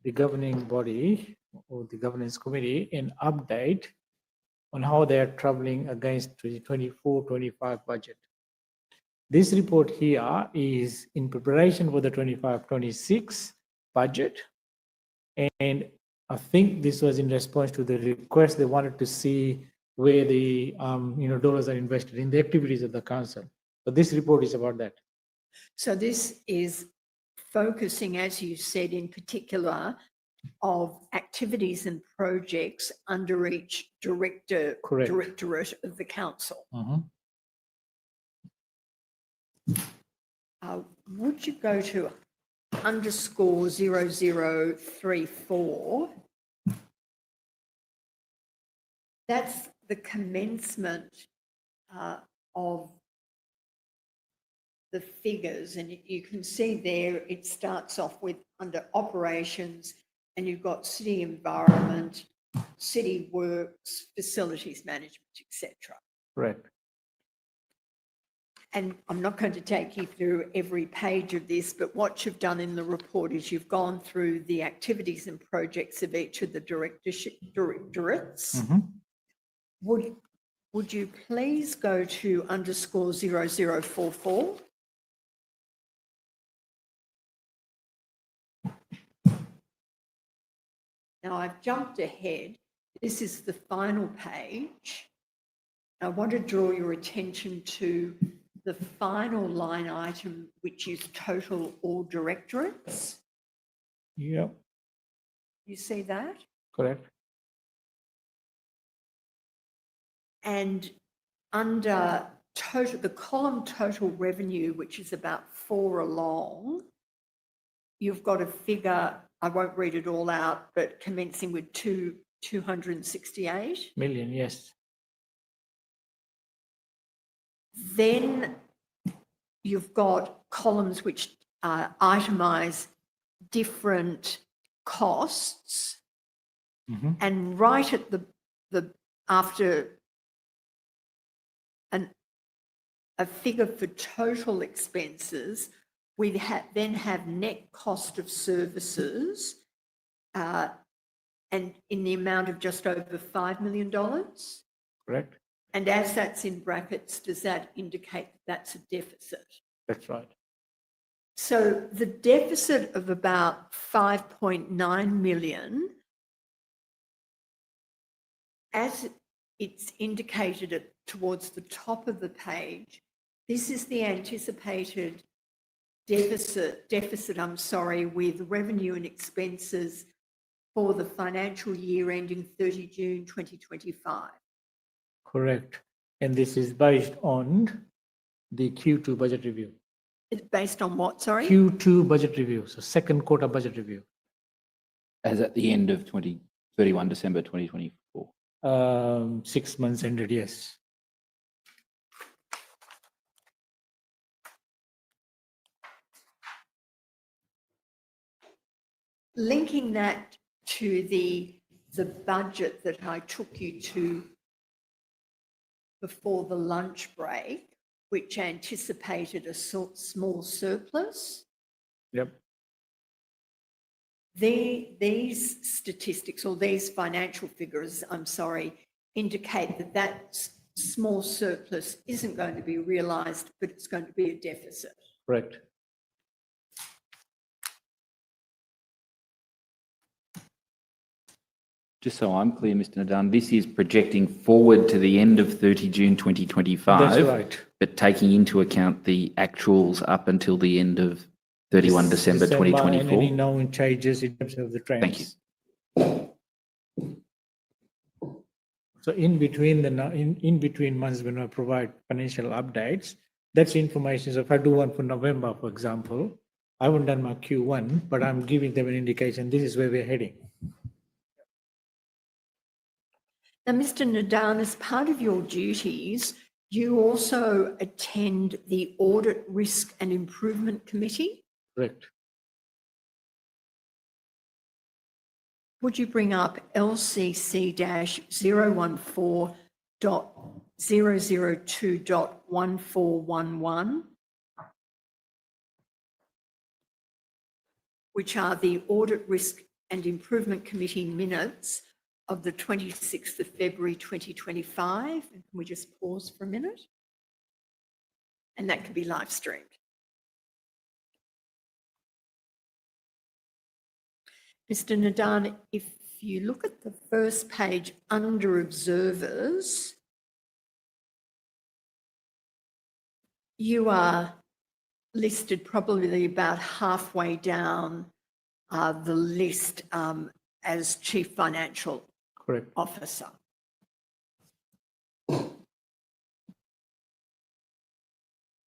the governing body or the governance committee an update on how they are traveling against 2024-25 budget. This report here is in preparation for the 25-26 budget, and I think this was in response to the request. They wanted to see where the dollars are invested in the activities of the council. So this report is about that. So this is focusing, as you said, in particular of activities and projects under each directorate of the council. Would you go to _0034? That's the commencement of the figures, and you can see there it starts off with under operations, and you've got city environment, city works, facilities management, etc. Correct. And I'm not going to take you through every page of this, but what you've done in the report is you've gone through the activities and projects of each of the directorates. Would you please go to _0044? Now I've jumped ahead. This is the final page. I want to draw your attention to the final line item, which is total all directorates. Yeah. You see that? Correct. And under total, the column total revenue, which is about 4 along, you've got a figure, I won't read it all out, but commencing with 268 million, yes. Then you've got columns which itemize different costs, and right at the after a figure for total expenses, we then have net cost of services, and in the amount of just over $5 million. Correct. And as that's in brackets, does that indicate that's a deficit? That's right. So the deficit of about 5.9 million, as it's indicated towards the top of the page, this is the anticipated deficit, with revenue and expenses for the financial year ending 30 June 2025. Correct. And this is based on the Q2 budget review. It's based on what, sorry? Q2 budget review, so second quarter budget review. As at the end of 31 December 2024. 6 months ended, yes. Linking that to the budget that I took you to before the lunch break, which anticipated a small surplus. Yep. These statistics, or these financial figures, I'm sorry, indicate that that small surplus isn't going to be realised, but it's going to be a deficit. Correct. Just so I'm clear, Mr. Nadan, this is projecting forward to the end of 30 June 2025. That's right. But taking into account the actuals up until the end of 31 December 2024. And any known changes in terms of the trends. Thank you. So in between months when I provide financial updates, that's information. So if I do one for November, for example, I haven't done my Q1, but I'm giving them an indication. This is where we're heading. Now, Mr. Nadan, as part of your duties, you also attend the Audit, Risk and Improvement Committee. Correct. Would you bring up LCC-014.002.1411, which are the Audit, Risk and Improvement Committee minutes of the 26th of February 2025. And can we just pause for a minute? And that can be live streamed. Mr. Nadan, if you look at the first page under observers, you are listed probably about halfway down the list as Chief Financial Correct. Officer.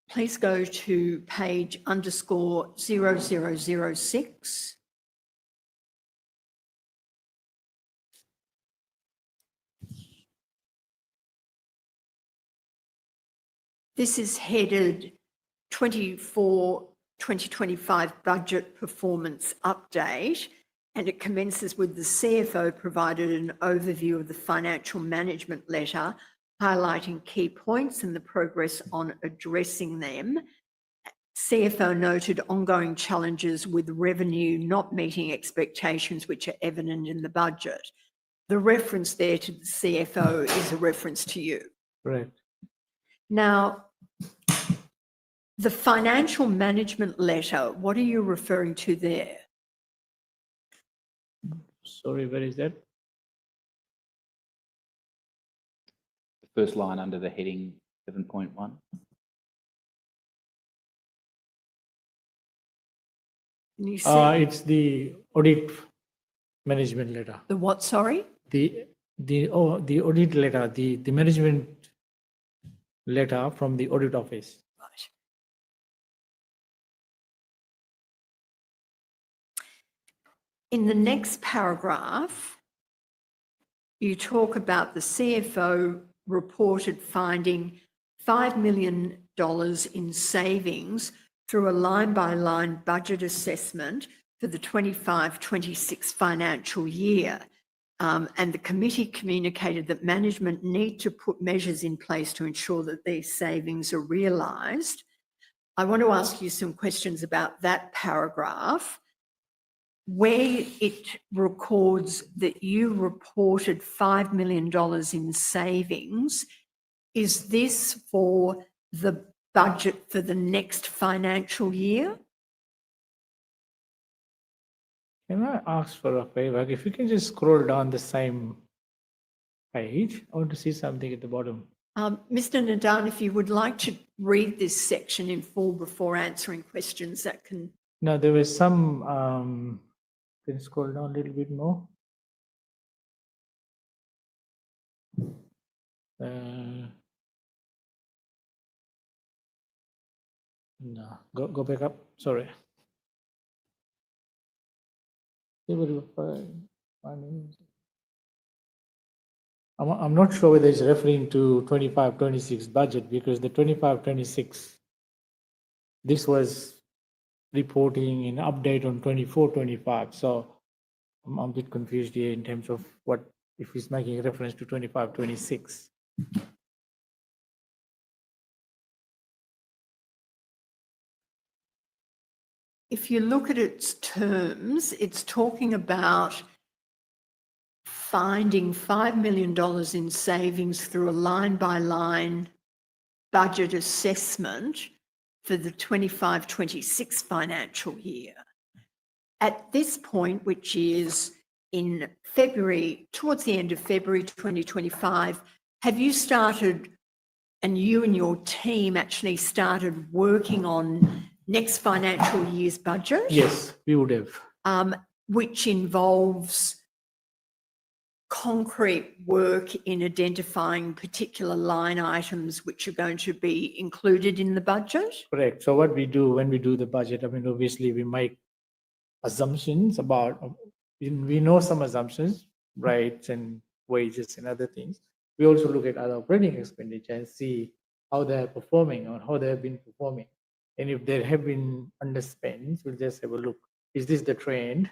Please go to page _0006. This is headed 2025 budget performance update, and it commences with the CFO provided an overview of the financial management letter, highlighting key points and the progress on addressing them. CFO noted ongoing challenges with revenue not meeting expectations, which are evident in the budget. The reference there to the CFO is a reference to you. Right. Now, the financial management letter, what are you referring to there? Sorry, where is that? The first line under the heading 7.1. Can you see It's the audit management letter. the what, sorry? The audit letter, the management letter from the audit office. Right. In the next paragraph, you talk about the CFO reported finding $5 million in savings through a line-by-line budget assessment for the 25-26 financial year. And the committee communicated that management need to put measures in place to ensure that these savings are realised. I want to ask you some questions about that paragraph, where it records that you reported $5 million in savings. Is this for the budget for the next financial year? Can I ask for a favor? If you can just scroll down the same page, I want to see something at the bottom. Mr. Nadan, if you would like to read this section in full before answering questions, that can... No, there was some, can you scroll down a little bit more? No, go back up. Sorry. I'm not sure whether it's referring to 25-26 budget, because the 25-26, this was reporting an update on 24-25. So I'm a bit confused here in terms of what, if he's making a reference to 25-26. If you look at its terms, it's talking about finding $5 million in savings through a line-by-line budget assessment for the 25-26 financial year. At this point, which is in February, towards the end of February 2025, have you started, and you and your team actually started working on next financial year's budget? Yes, we would have. Which involves concrete work in identifying particular line items which are going to be included in the budget? Correct. So what we do when we do the budget, I mean, obviously we make assumptions about, we know some assumptions, rates and wages and other things. We also look at other operating expenditure and see how they're performing or how they have been performing. And if there have been underspends, we'll just have a look. Is this the trend?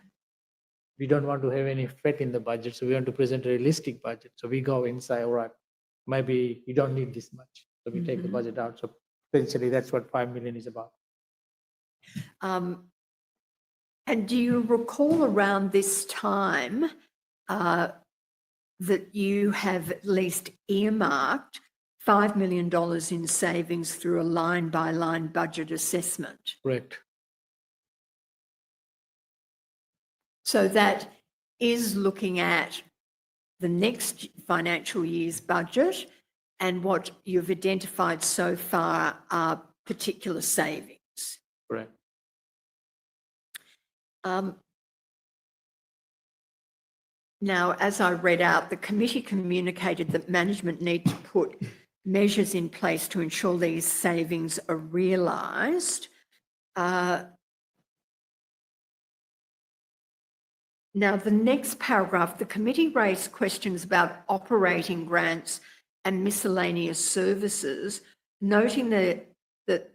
We don't want to have any fat in the budget, so we want to present a realistic budget. So we go inside, all right, maybe you don't need this much. So we take the budget out. So essentially that's what 5 million is about. And do you recall around this time that you have at least earmarked $5 million in savings through a line-by-line budget assessment? Correct. So that is looking at the next financial year's budget, and what you've identified so far are particular savings. Correct. Now, as I read out, the committee communicated that management need to put measures in place to ensure these savings are realised. Now, the next paragraph, the committee raised questions about operating grants and miscellaneous services, noting that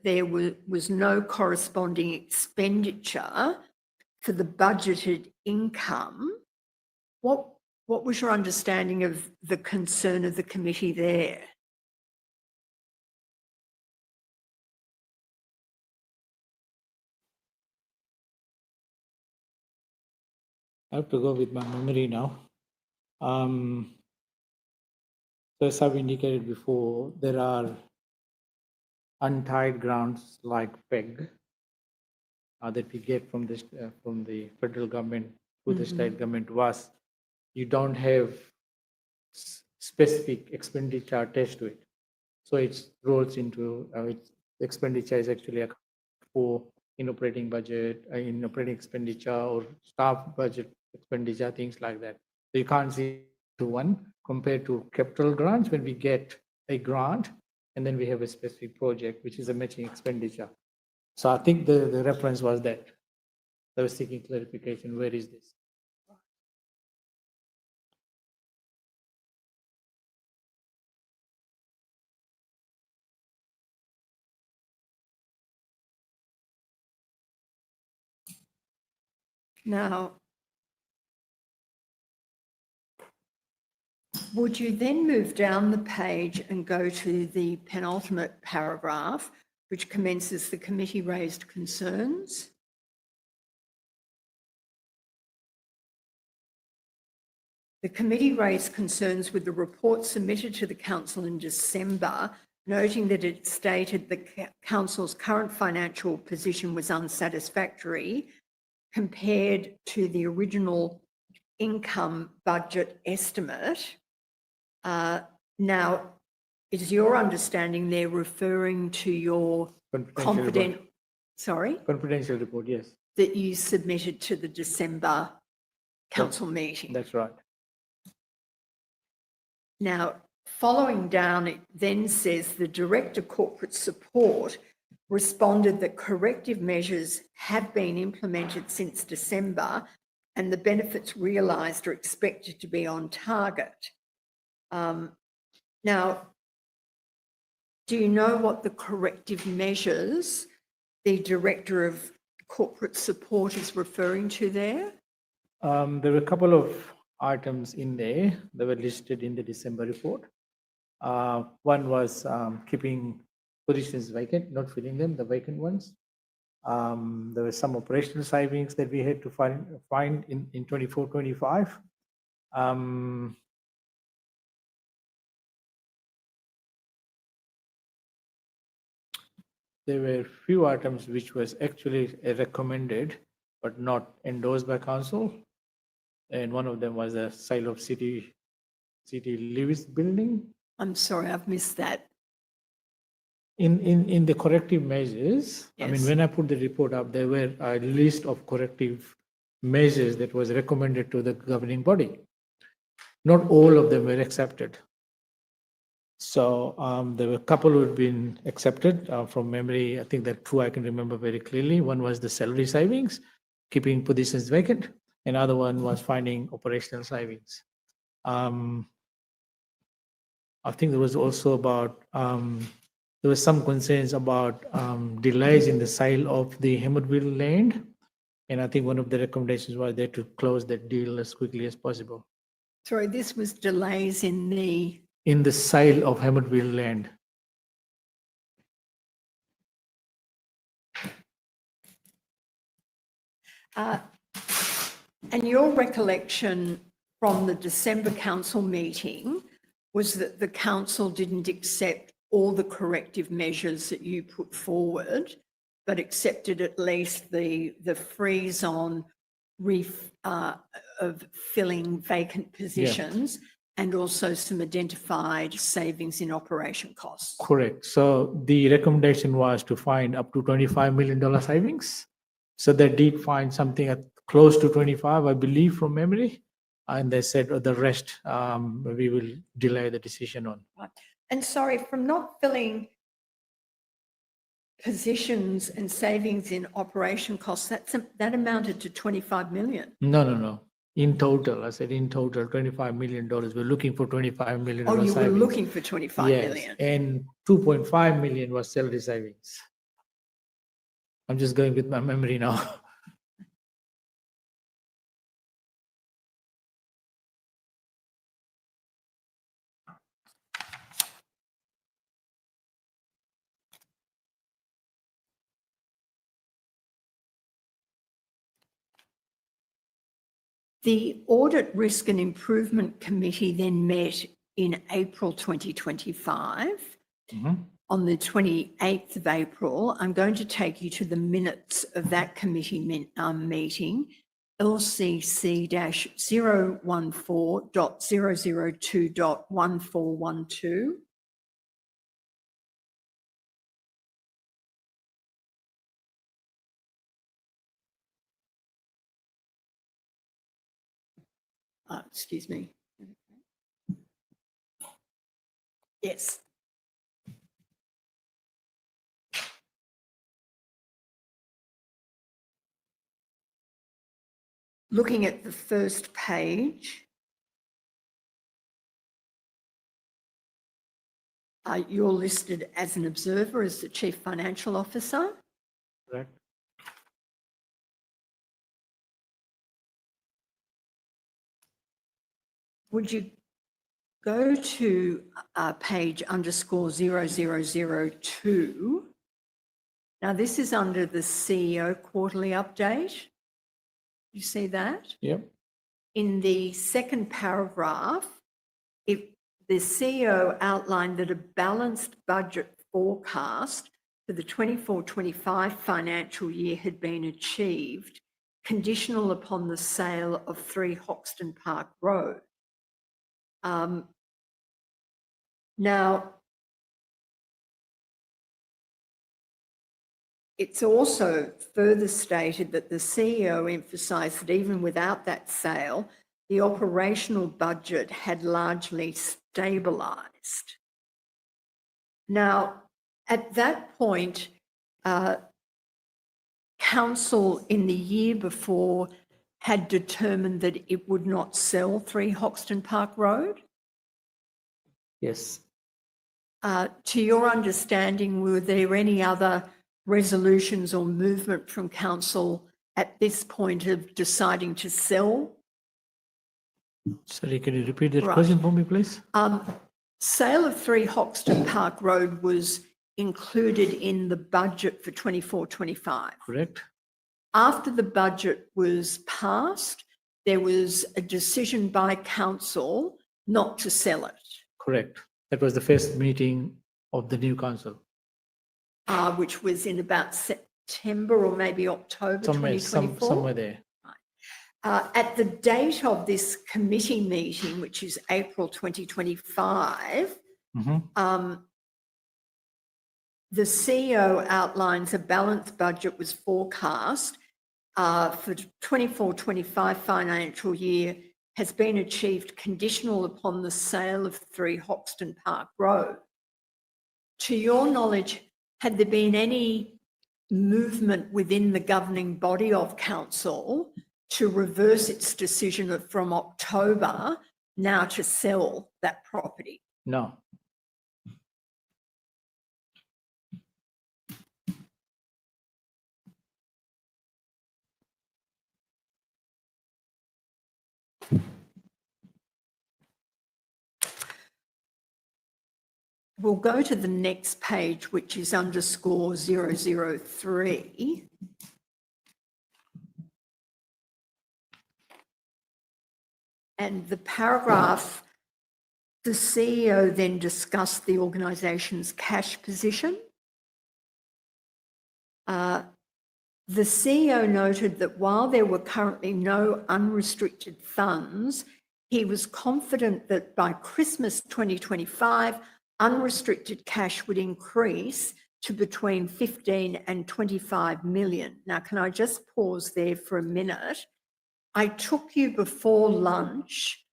there was no corresponding expenditure for the budgeted income. What was your understanding of the concern of the committee there? I have to go with my memory now. So as I've indicated before, there are untied grants like PEG that we get from the federal government to the state government was you don't have specific expenditure attached to it. So it rolls into its expenditure is actually for in operating budget, in operating expenditure or staff budget expenditure, things like that. So you can't see to one compared to capital grants when we get a grant and then we have a specific project, which is a matching expenditure. So I think the reference was that. I was seeking clarification. Where is this? Now, would you then move down the page and go to the penultimate paragraph, which commences the committee raised concerns? The committee raised concerns with the report submitted to the council in December, noting that it stated the council's current financial position was unsatisfactory compared to the original income budget estimate. Now, is your understanding they're referring to your confidential report, yes, that you submitted to the December council meeting? That's right. Now, following down, it then says the Director Corporate Support responded that corrective measures have been implemented since December and the benefits realised are expected to be on target. Now, do you know what the corrective measures the Director of Corporate Support is referring to there? There were a couple of items in there that were listed in the December report. One was keeping positions vacant, not filling them, the vacant ones. There were some operational savings that we had to find in 24-25. There were a few items which was actually recommended but not endorsed by council. And one of them was a sale of City Lewis building. I'm sorry, I've missed that. In the corrective measures, Yes. I mean, when I put the report up, there were a list of corrective measures that was recommended to the governing body. Not all of them were accepted. So there were a couple who had been accepted from memory. I think that two I can remember very clearly. One was the salary savings, keeping positions vacant. Another one was finding operational savings. I think there was also about, there was some concerns about delays in the sale of the Hammerville land. And I think one of the recommendations was there to close that deal as quickly as possible. Sorry, this was delays in the... In the sale of Hammerville land. And your recollection from the December council meeting was that the council didn't accept all the corrective measures that you put forward, but accepted at least the freeze on of filling vacant positions and also some identified savings in operation costs. Correct. So the recommendation was to find up to $25 million savings. So they did find something at close to 25, I believe, from memory. And they said the rest we will delay the decision on. Right. And sorry, from not filling positions and savings in operation costs, that amounted to 25 million. No. In total, I said in total, $25 million. We're looking for $25 million. Oh, you were savings. looking for 25 Yes, million. and 2.5 million was salary savings. I'm just going with my memory now. The Audit Risk and Improvement Committee then met in April 2025. On the 28th of April, I'm going to take you to the minutes of that committee meeting, LCC-014.002.1412. Excuse me. Yes. Looking at the first page, you're listed as an observer, as the Chief Financial Officer. Correct. Would you go to page _0002? Now, this is under the CEO quarterly update. You see that? Yep. In the second paragraph, the CEO outlined that a balanced budget forecast for the 24-25 financial year had been achieved, conditional upon the sale of 3 Hoxton Park Road. Now, it's also further stated that the CEO emphasised that even without that sale, the operational budget had largely stabilised. Now, at that point, council in the year before had determined that it would not sell 3 Hoxton Park Road. Yes. To your understanding, were there any other resolutions or movement from council at this point of deciding to sell? Sorry, can you repeat that Right. question for me, please? Sale of 3 Hoxton Park Road was included in the budget for 24-25. Correct. After the budget was passed, there was a decision by council not to sell it. Correct. That was the first meeting of the new council. Which was in about September or maybe October 2024. Somewhere there. At the date of this committee meeting, which is April 2025, the CEO outlines a balanced budget was forecast for 24-25 financial year has been achieved conditional upon the sale of 3 Hoxton Park Road. To your knowledge, had there been any movement within the governing body of council to reverse its decision from October now to sell that property? No. We'll go to the next page, which is _003. And the paragraph, the CEO then discussed the organisation's cash position. The CEO noted that while there were currently no unrestricted funds, he was confident that by Christmas 2025, unrestricted cash would increase to between 15 and 25 million. Now, can I just pause there for a minute? I took you before lunch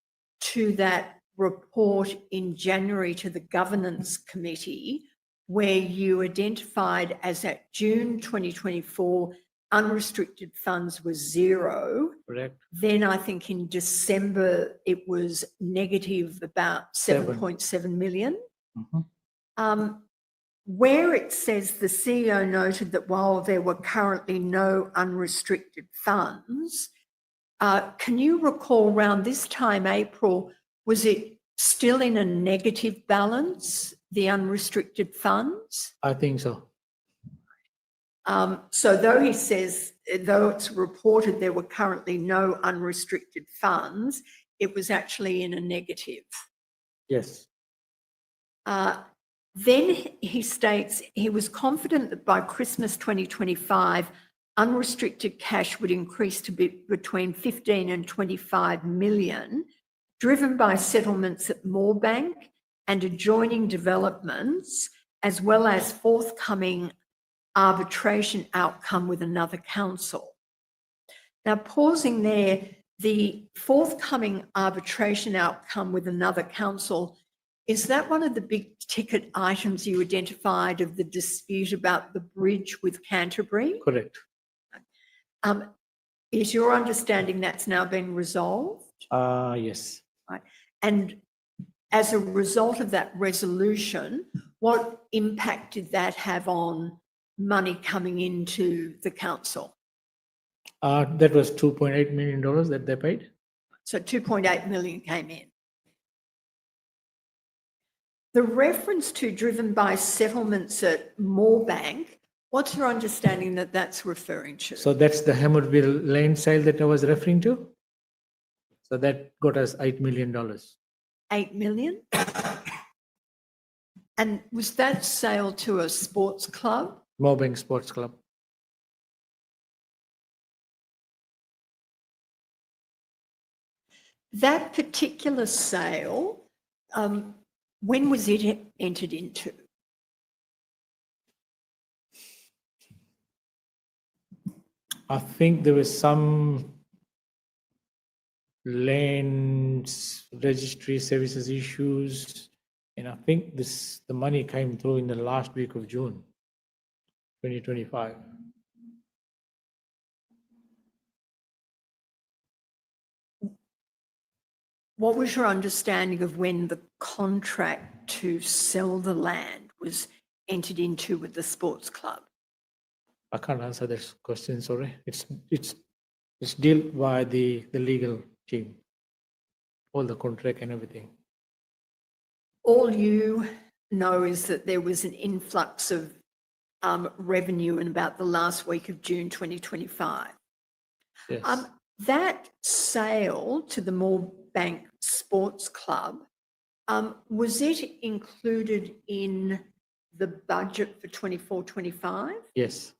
to that report in January to the Governance Committee, where you identified as at June 2024, unrestricted funds was zero. Correct. Then I think in December it was negative about 7.7 million. Where it says the CEO noted that while there were currently no unrestricted funds, can you recall around this time, April, was it still in a negative balance, the unrestricted funds? I think so. So though he says, though it's reported there were currently no unrestricted funds, it was actually in a negative. Yes. Then he states he was confident that by Christmas 2025, unrestricted cash would increase to be between 15 and 25 million, driven by settlements at Moorebank and adjoining developments, as well as forthcoming arbitration outcome with another council. Now, pausing there, the forthcoming arbitration outcome with another council, is that one of the big ticket items you identified of the dispute about the bridge with Canterbury? Correct. Is your understanding that's now been resolved? Yes. Right. And as a result of that resolution, what impact did that have on money coming into the council? That was $2.8 million that they paid. So 2.8 million came in. The reference to driven by settlements at Moorebank, what's your understanding that that's referring to? So that's the Hammerville Lane sale that I was referring to. So that got us $8 million. 8 million? And was that sale to a sports club? Moorebank Sports Club. That particular sale, when was it entered into? I think there was some lands registry services issues, and I think the money came through in the last week of June 2025. What was your understanding of when the contract to sell the land was entered into with the sports club? I can't answer this question, sorry. It's dealt by the legal team, all the contract and everything. All you know is that there was an influx of revenue in about the last week of June 2025. Yes. That sale to the Moorebank Sports Club, was it included in the budget for 24-25? Yes.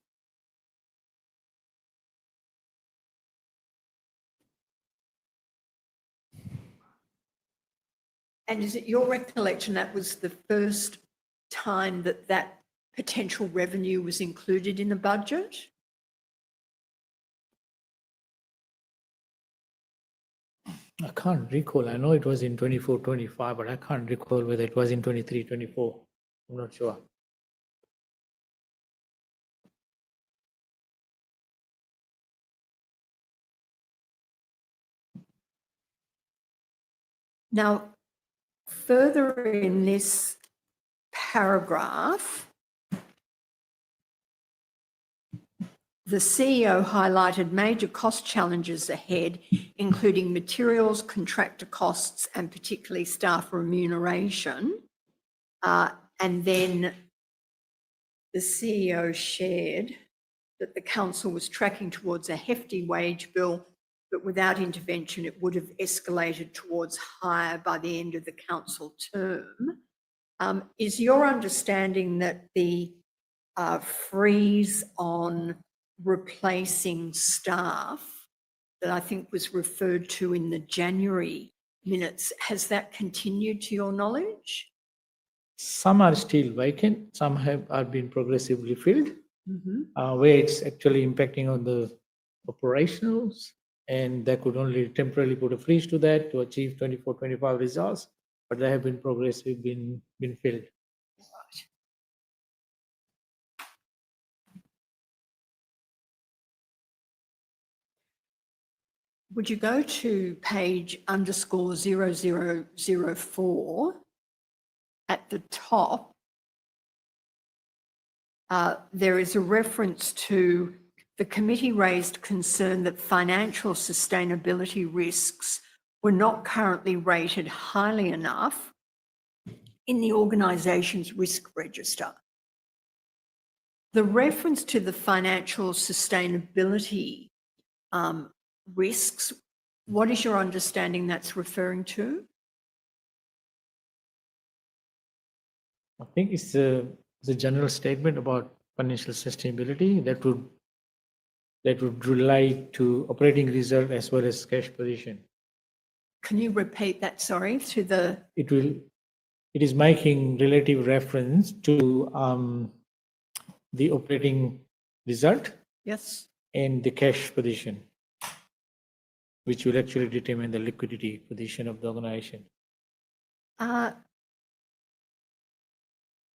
And is it your recollection that was the first time that that potential revenue was included in the budget? I can't recall. I know it was in 24-25, but I can't recall whether it was in 23-24. I'm not sure. Now, further in this paragraph, the CEO highlighted major cost challenges ahead, including materials, contractor costs, and particularly staff remuneration. And then the CEO shared that the council was tracking towards a hefty wage bill but without intervention, it would have escalated towards higher by the end of the council term. Is your understanding that the freeze on replacing staff that I think was referred to in the January minutes, has that continued to your knowledge? Some are still vacant, some are been progressively filled, Mm-hmm. where it's actually impacting on the operationals, and they could only temporarily put a freeze to that to achieve 24-25 results, but they have been progressively been filled. Would you go to page _0004 at the top? There is a reference to the committee raised concern that financial sustainability risks were not currently rated highly enough in the organisation's risk register. The reference to the financial sustainability risks, what is your understanding that's referring to? I think it's a general statement about financial sustainability that would relate to operating reserve as well as cash position. Can you repeat that, sorry, to the... It is making relative reference to the operating result Yes. and the cash position, which will actually determine the liquidity position of the organization.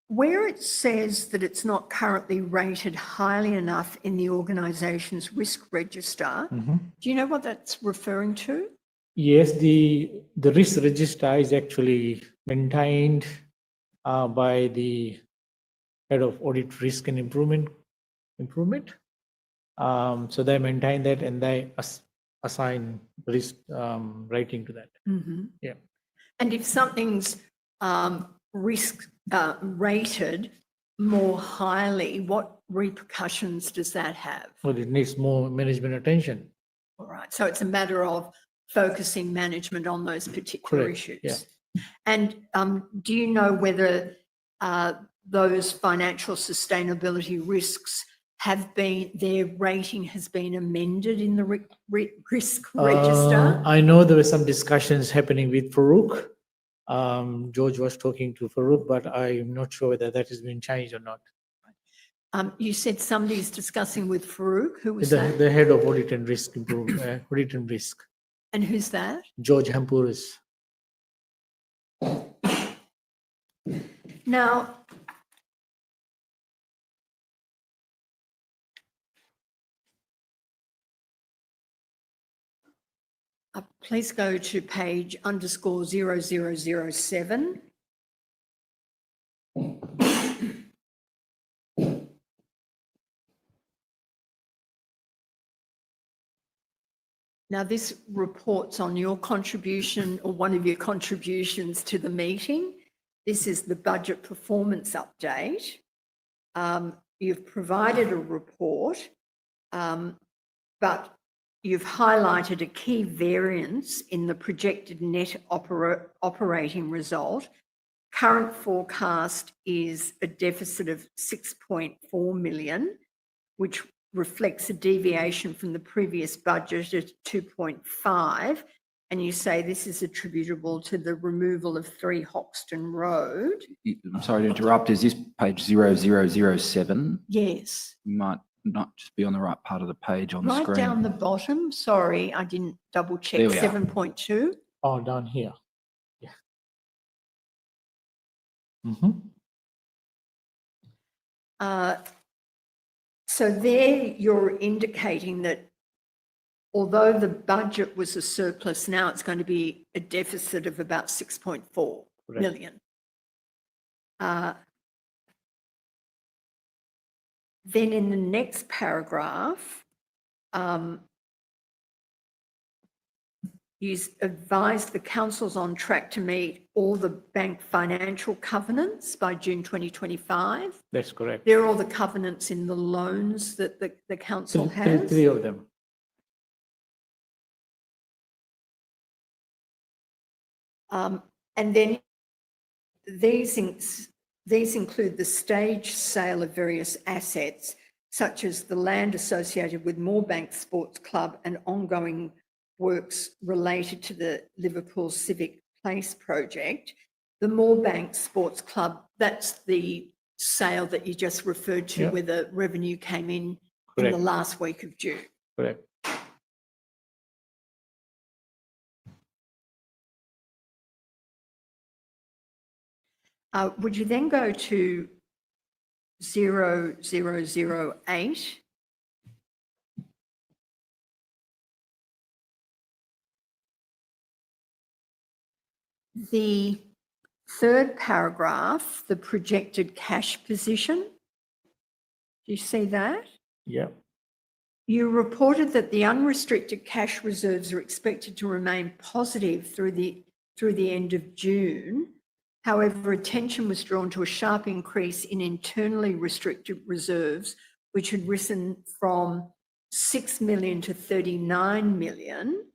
Where it says that it's not currently rated highly enough in the organisation's risk register, do you know what that's referring to? Yes, the risk register is actually maintained by the head of audit risk and improvement. So they maintain that and they assign risk rating to that. Mm-hmm. Yeah. And if something's risk rated more highly, what repercussions does that have? Well, it needs more management attention. All right. So it's a matter of focusing management on those particular Correct, issues. yeah. And do you know whether those financial sustainability risks have been, their rating has been amended in the risk register? I know there were some discussions happening with Farouk. George was talking to Farouk, but I'm not sure whether that has been changed or not. You said somebody's discussing with Farouk. Who was that? The head of audit and risk audit and risk. And who's that? George Hampuris. Now, please go to page _0007. Now, this reports on your contribution or one of your contributions to the meeting. This is the budget performance update. You've provided a report, but you've highlighted a key variance in the projected net operating result. Current forecast is a deficit of 6.4 million, which reflects a deviation from the previous budget at 2.5. And you say this is attributable to the removal of 3 Hoxton Road. I'm sorry to interrupt. Is this page 0007? Yes. You might not just be on the right part of the page on the Right screen. down the bottom. Sorry, I didn't double check. There we are. 7.2. Oh, down here. Yeah. So there you're indicating that although the budget was a surplus, now it's going to be a deficit of about 6.4 million. Then in the next paragraph, you advised the council's on track to meet all the bank financial covenants by June 2025. That's correct. They're all the covenants in the loans that the council has? Three of them. And then these include the staged sale of various assets, such as the land associated with Moorebank Sports Club and ongoing works related to the Liverpool Civic Place project. The Moorebank Sports Club, that's the sale that you just referred to, Yeah. where the revenue came in the Correct. last week of June. Correct. Would you then go to 0008? The third paragraph, the projected cash position. Do you see that? Yeah. You reported that the unrestricted cash reserves are expected to remain positive through the end of June. However, attention was drawn to a sharp increase in internally restricted reserves, which had risen from 6 million to 39 million.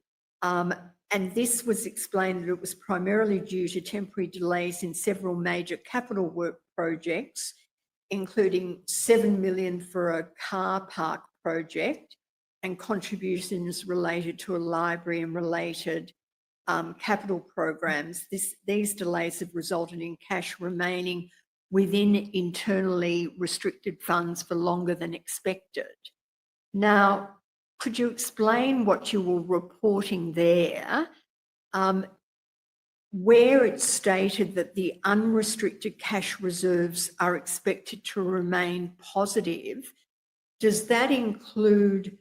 And this was explained that it was primarily due to temporary delays in several major capital work projects, including 7 million for a car park project and contributions related to a library and related capital programs. These delays have resulted in cash remaining within internally restricted funds for longer than expected. Now, could you explain what you were reporting there, where it's stated that the unrestricted cash reserves are expected to remain positive? Does that include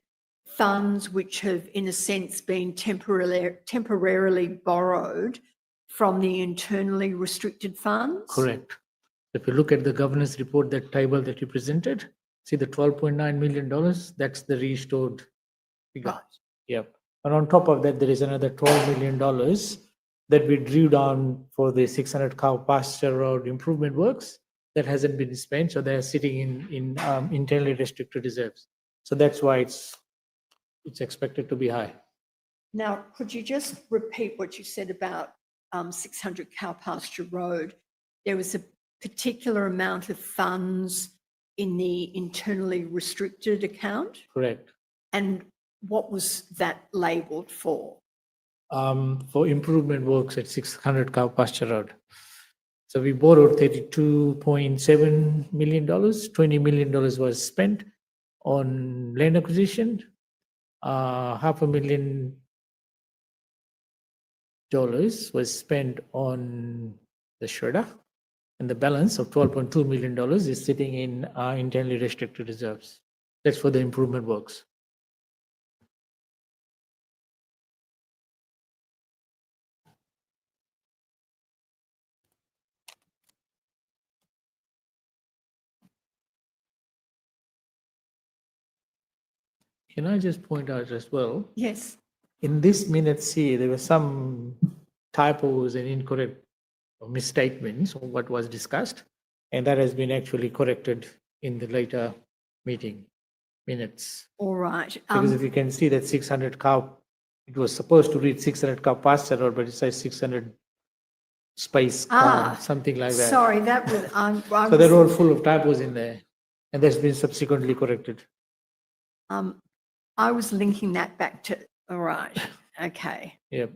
funds which have, in a sense, been temporarily borrowed from the internally restricted funds? Correct. If you look at the governance report, that table that you presented, see the $12.9 million, that's the restored figure. Right. Yep. And on top of that, there is another $12 million that we drew down for the 600 cow pasture road improvement works that hasn't been spent. So they're sitting in internally restricted reserves. So that's why it's expected to be high. Now, could you just repeat what you said about 600 cow pasture road? There was a particular amount of funds in the internally restricted account. Correct. And what was that labelled for? For improvement works at 600 cow pasture road. So we borrowed $32.7 million. $20 million was spent on land acquisition. $500,000 was spent on the shredder, and the balance of $12.2 million is sitting in internally restricted reserves. That's for the improvement works. Can I just point out as well, Yes. in this minute C, there were some typos and incorrect misstatements of what was discussed, and that has been actually corrected in the later meeting minutes. All right. Because if you can see that 600 cow, it was supposed to read 600 cow pasture road, but it says 600 space cow, something like that. Sorry, that was. So they're all full of typos in there, and that's been subsequently corrected. I was linking that back to. All right. Okay. Yep.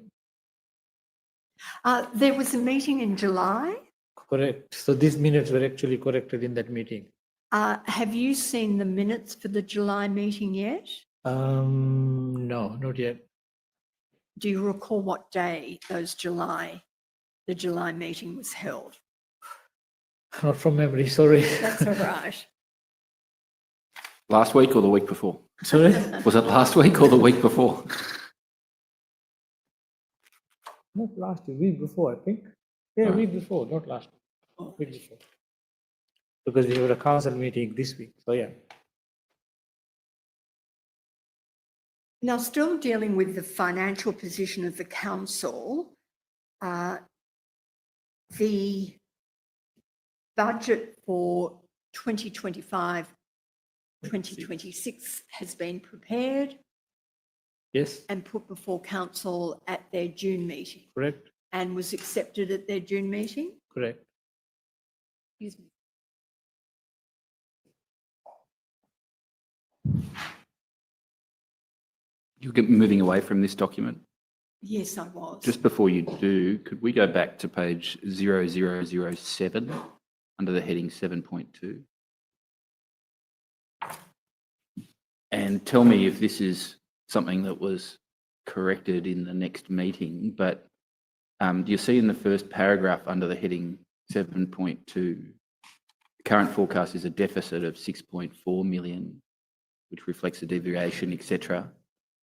There was a meeting in July. Correct. So these minutes were actually corrected in that meeting. Have you seen the minutes for the July meeting yet? No, not yet. Do you recall what day the July meeting was held? Not from memory, sorry. That's all right. Last week or the week before? Sorry? Was it last week or the week before? Not last week before, I think. Yeah, week before, not last week. Week before. Because we have a council meeting this week, so yeah. Now, still dealing with the financial position of the council, the budget for 2025-2026 has been prepared Yes, and put before council at their June meeting. correct. and was accepted at their June meeting? Correct. Excuse me. You're moving away from this document. Yes, I was. Just before you do, could we go back to page 0007 under the heading 7.2? And tell me if this is something that was corrected in the next meeting, but do you see in the first paragraph under the heading 7.2, the current forecast is a deficit of 6.4 million, which reflects a deviation, etc.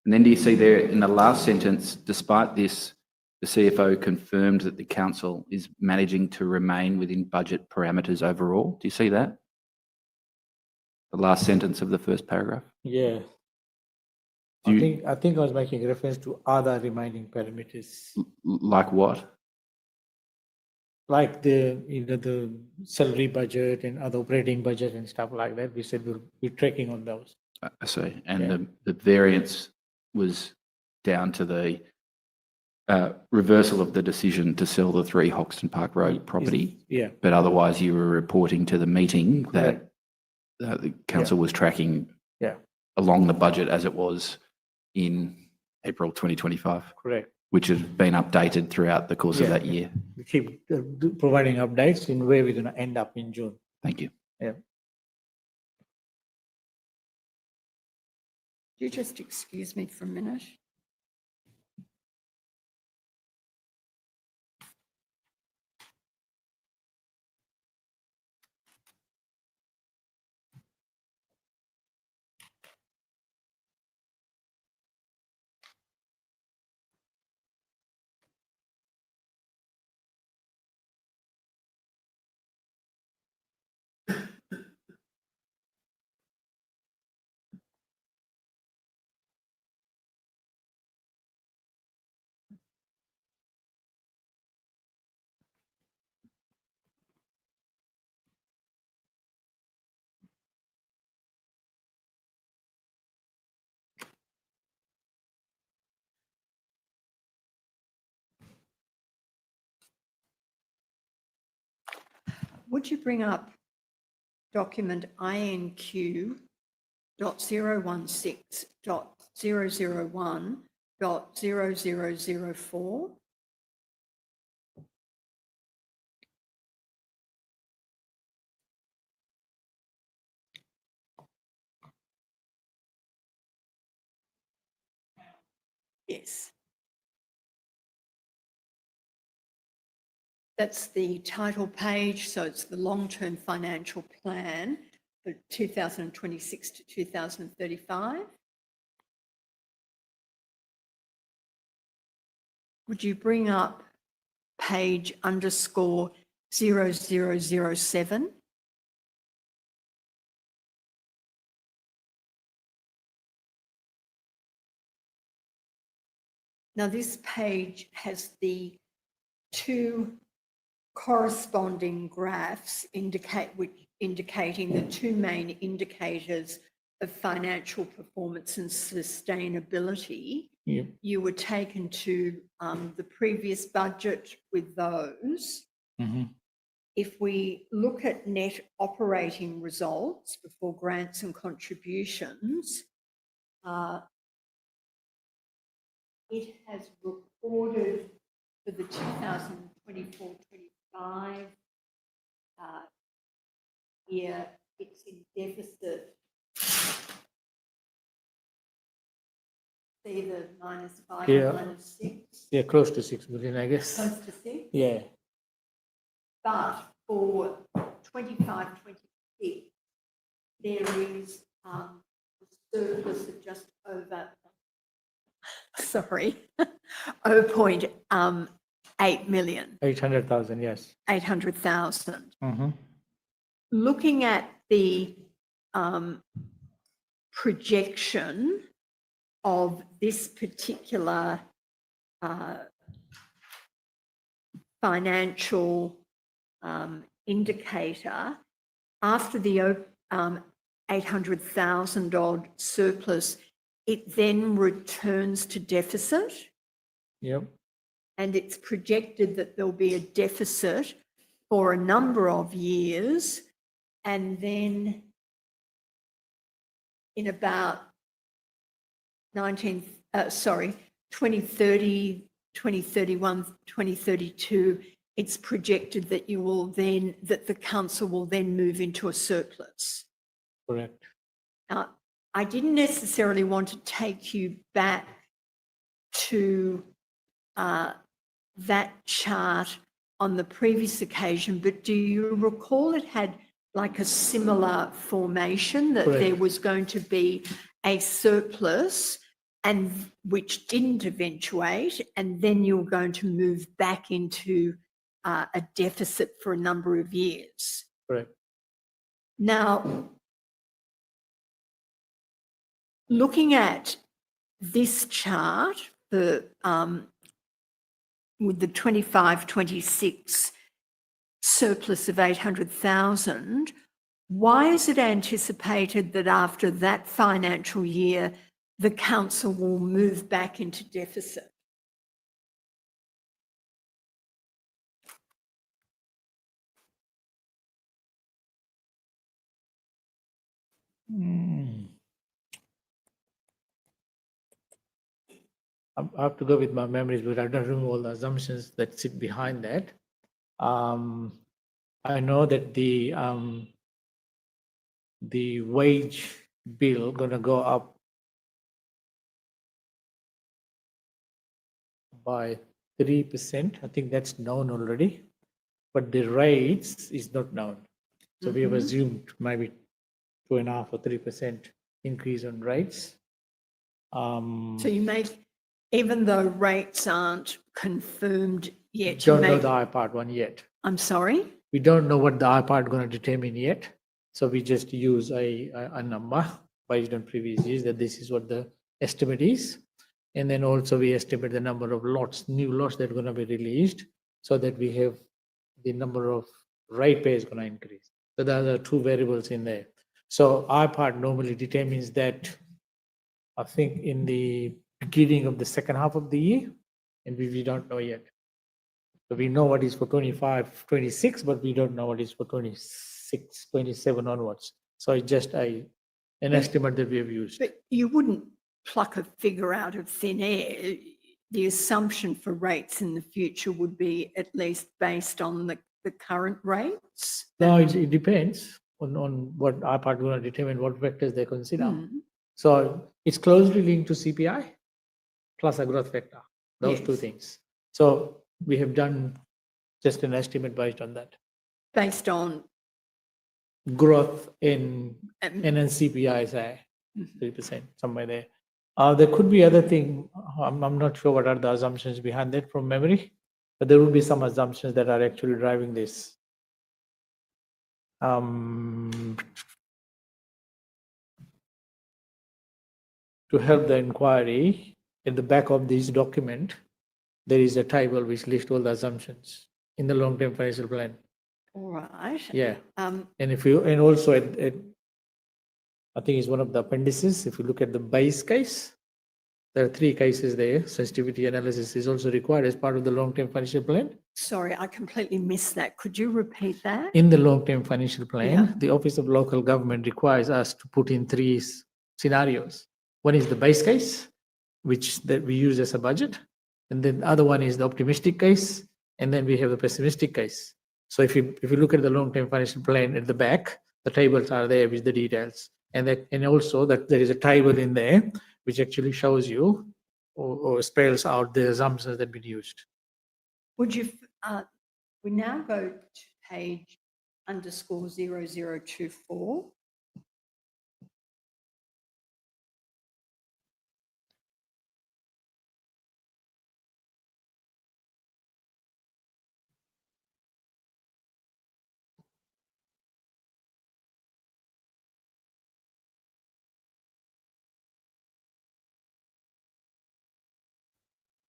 And then do you see there in the last sentence, despite this, the CFO confirmed that the council is managing to remain within budget parameters overall. Do you see that? The last sentence of the first paragraph. Yeah. Do you- I think I was making reference to other remaining parameters, Like what? like the salary budget and other operating budget and stuff like that. We said we're tracking on those. I see. And Yeah. the variance was down to the reversal of the decision to sell the 3 Hoxton Park Road property. Yeah, But otherwise you were reporting to the meeting that the council was tracking Yeah. along the budget as it was in April 2025, correct. which has been updated throughout the course of Yeah. that year. We keep providing updates in where we're going to end up in June. Thank you. Yeah. Could you just excuse me for a minute? Would you bring up document INQ.016.001.0004? Yes. That's the title page, so it's the long-term financial plan for 2026 to 2035. Would you bring up page _0007? Now this page has the 2 corresponding graphs indicating the 2 main indicators of financial performance and sustainability. Yeah. You were taken to the previous budget with those. Mhm. If we look at net operating results before grants and contributions, it has recorded for the 2024-25 year, it's in deficit. Either -5 Yeah. or -6, Yeah, close to 6 million, I guess. close to 6. Yeah. But for 25-26, there is a surplus of just over, sorry, 0.8 million, 800,000, yes. 800,000. Mhm. Looking at the projection of this particular financial indicator, after the 800,000 odd surplus, it then returns to deficit. Yep. and it's projected that there'll be a deficit for a number of years, and then in about 2030, 2031, 2032, it's projected that that the council will then move into a surplus. Correct. Now, I didn't necessarily want to take you back to that chart on the previous occasion, but do you recall it had like a similar formation, that there was going to be a surplus and which didn't eventuate, and then you were going to move back into a deficit for a number of years? Correct. Now, looking at this chart, with the 25-26 surplus of 800,000, why is it anticipated that after that financial year, the council will move back into deficit? I have to go with my memories, but I don't remember all the assumptions that sit behind that. I know that the wage bill gonna go up by 3%. I think that's known already, but the rates is not known. So we have assumed maybe 2.5 or 3% increase on rates. So you make, even though rates aren't confirmed yet, Don't know the I part one yet. I'm sorry? We don't know what the I part going to determine yet. So we just use a number based on previous years, that this is what the estimate is. And then also we estimate the number of lots, new lots that are going to be released, so that we have the number of ratepayers going to increase. So there are two variables in there. So I part normally determines that, I think, in the beginning of the second half of the year, and we don't know yet. So we know what is for 25, 26, but we don't know what is for 26, 27 onwards. So it's just an estimate that we have used. But you wouldn't pluck a figure out of thin air. The assumption for rates in the future would be at least based on the current rates? No, it depends on what our part going to determine what vectors they consider. So it's closely linked to CPI plus a growth vector, those two things. So we have done just an estimate based on that. Based on growth in and then CPI, say 3%, somewhere there. There could be other thing. I'm not sure what are the assumptions behind that from memory, but there will be some assumptions that are actually driving this. To help the inquiry, at the back of this document, there is a table which lists all the assumptions in the long-term financial plan. All right. Yeah. And also I think it's one of the appendices. If you look at the base case, there are 3 cases there. Sensitivity analysis is also required as part of the long-term financial plan. Sorry, I completely missed that. Could you repeat that? In the long-term financial plan, the Office of Local Government requires us to put in 3 scenarios. One is the base case, which that we use as a budget. And then the other one is the optimistic case. And then we have the pessimistic case. So if you look at the long-term financial plan at the back, the tables are there with the details. And also that there is a table in there which actually shows you or spells out the assumptions that have been used. Would you, we now go to page _0024.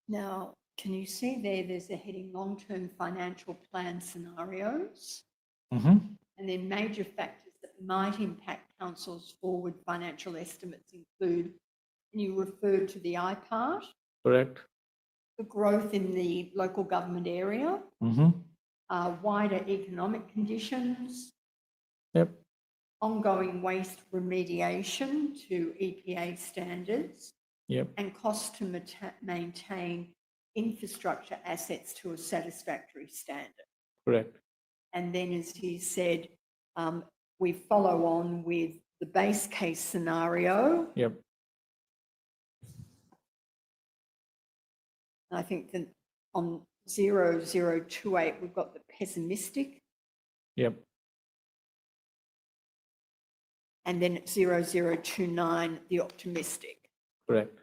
Now, can you see there's a heading long-term financial plan scenarios, and then major factors that might impact council's forward financial estimates include, and you referred to the I part. Correct. the growth in the local government area, wider economic conditions, Yep, ongoing waste remediation to EPA standards, yep, and cost to maintain infrastructure assets to a satisfactory standard. correct. And then, as he said, we follow on with the base case scenario. Yep, I think that on 0028, we've got the pessimistic, yep, and then at 0029, the optimistic. correct.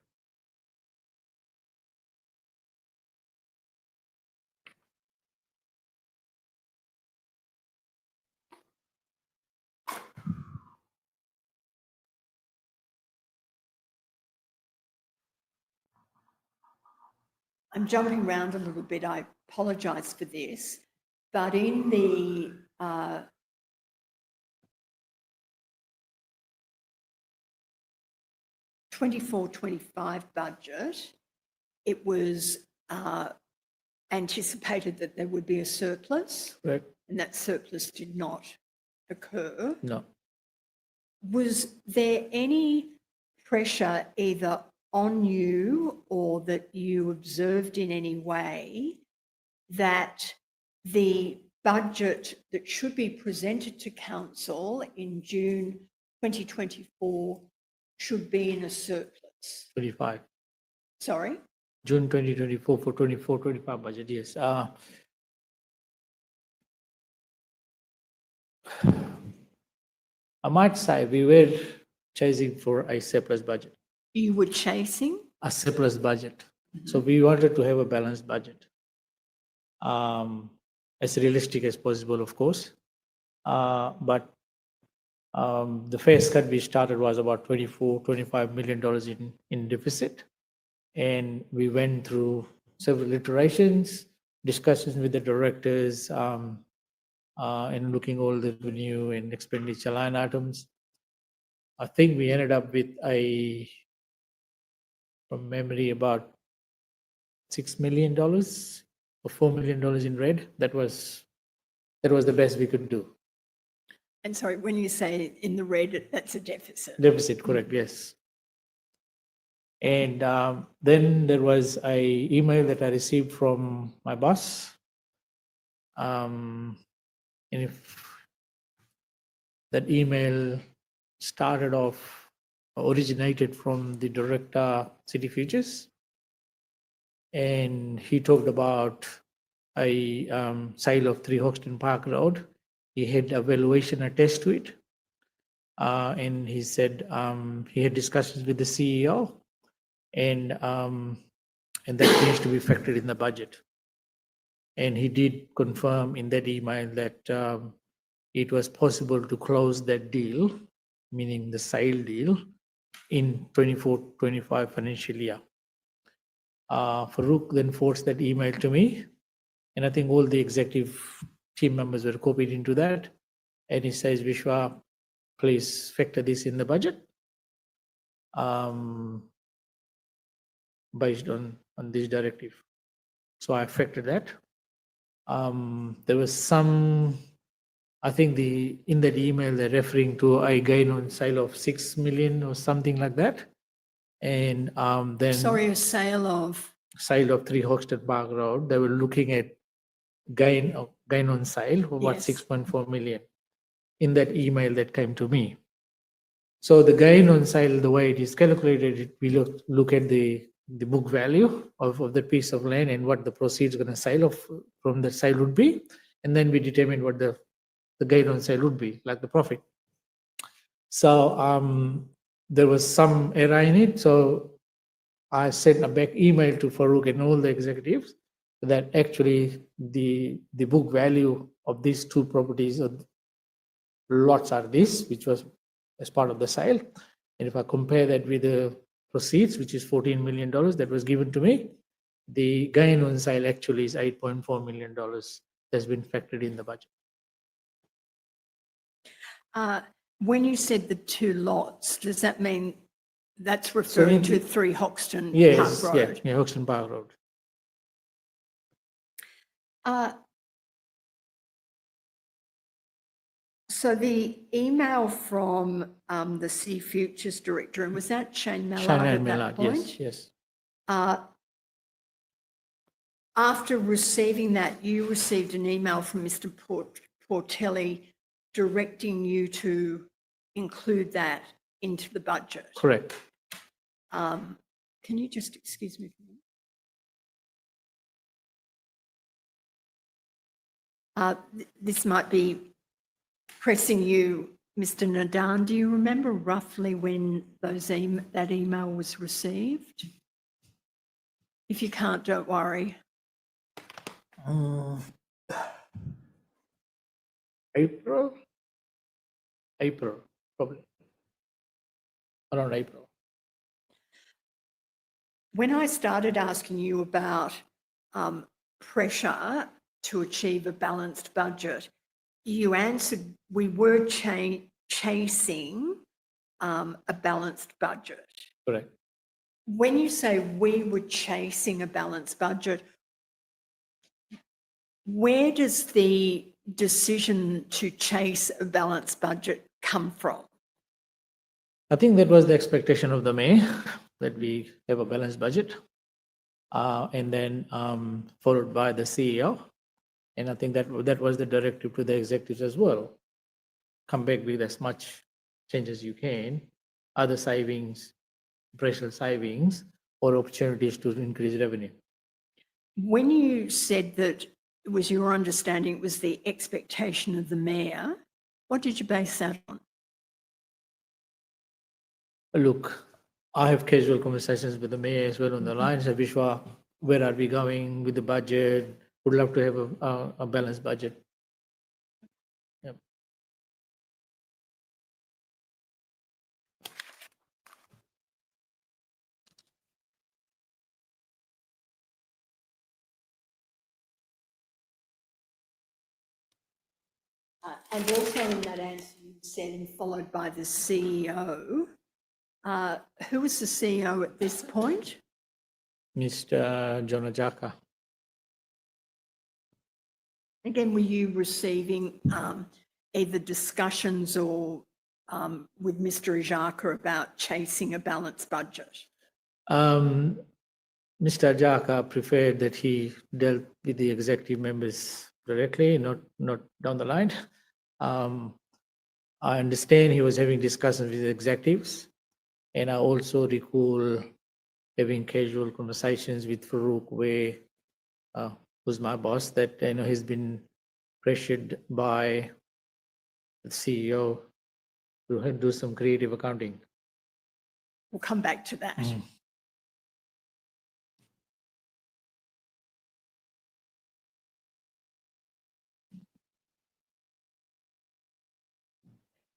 I'm jumping around a little bit. I apologise for this, but in the '24-25 budget, it was anticipated that there would be a surplus, Correct. and that surplus did not occur. No. Was there any pressure either on you or that you observed in any way that the budget that should be presented to council in June 2024 should be in a surplus? 25. Sorry? June 2024 for 24-25 budget, yes. I might say we were chasing for a surplus budget. You were chasing? A surplus budget. So we wanted to have a balanced budget. As realistic as possible, of course. But the first cut we started was about $25 million in deficit. And we went through several iterations, discussions with the directors, and looking all the revenue and expenditure line items. I think we ended up with from memory, about $6 million or $4 million in red. That was the best we could do. And sorry, when you say in the red, that's a deficit. Deficit, correct, yes. And then there was an email that I received from my boss. And if that email originated from the director, City Futures. And he talked about a sale of 3 Hoxton Park Road. He had a valuation attached to it. And he said he had discussions with the CEO, and that needs to be factored in the budget. And he did confirm in that email that it was possible to close that deal, meaning the sale deal, in 24-25 financial year. Farouk then forced that email to me, and I think all the executive team members were copied into that. And he says, Vishwa, please factor this in the budget based on this directive. So I factored that. There was some, I think in that email they're referring to a gain on sale of 6 million or something like that. And then Sorry, a sale of 3 Hoxton Park Road. They were looking at gain on sale of about Yes. 6.4 million in that email that came to me. So the gain on sale, the way it is calculated, we look at the book value of the piece of land and what the proceeds going to sale from the sale would be, and then we determine what the gain on sale would be, like the profit. So there was some error in it. So I sent a back email to Farouk and all the executives that actually the book value of these 2 properties or lots are this, which was as part of the sale. And if I compare that with the proceeds, which is $14 million that was given to me, the gain on sale actually is $8.4 million that's been factored in the budget. when you said the 2 lots, does that mean that's referring to 3 Hoxton Park Yes, Road? yeah, Hoxton Park Road. So the email from the City Futures Director, and was that Shane Mallard Shana at and that Millard, point? yes. After receiving that, you received an email from Mr. Portelli directing you to include that into the budget. Correct. Can you just excuse me for a minute? This might be pressing you, Mr. Nadan. Do you remember roughly when that email was received? If you can't, don't worry. April, probably. Around April. When I started asking you about pressure to achieve a balanced budget, you answered we were chasing a balanced budget. Correct. When you say we were chasing a balanced budget, where does the decision to chase a balanced budget come from? I think that was the expectation of the mayor, that we have a balanced budget. And then followed by the CEO. And I think that was the directive to the executives as well. Come back with as much change as you can, other savings, operational savings, or opportunities to increase revenue. When you said that it was your understanding it was the expectation of the mayor, what did you base that on? Look, I have casual conversations with the mayor as well on the line. So Vishwa, where are we going with the budget? Would love to have a balanced budget. Yep. And also in that answer you said, and followed by the CEO. Who was the CEO at this point? Mr. Jonajaka. Again, were you receiving either discussions or with Mr. Ajaka about chasing a balanced budget? Mr. Ajaka preferred that he dealt with the executive members directly, not down the line. I understand he was having discussions with the executives, and I also recall having casual conversations with Farouk, where who's my boss, that he's been pressured by the CEO to do some creative accounting. We'll come back to that.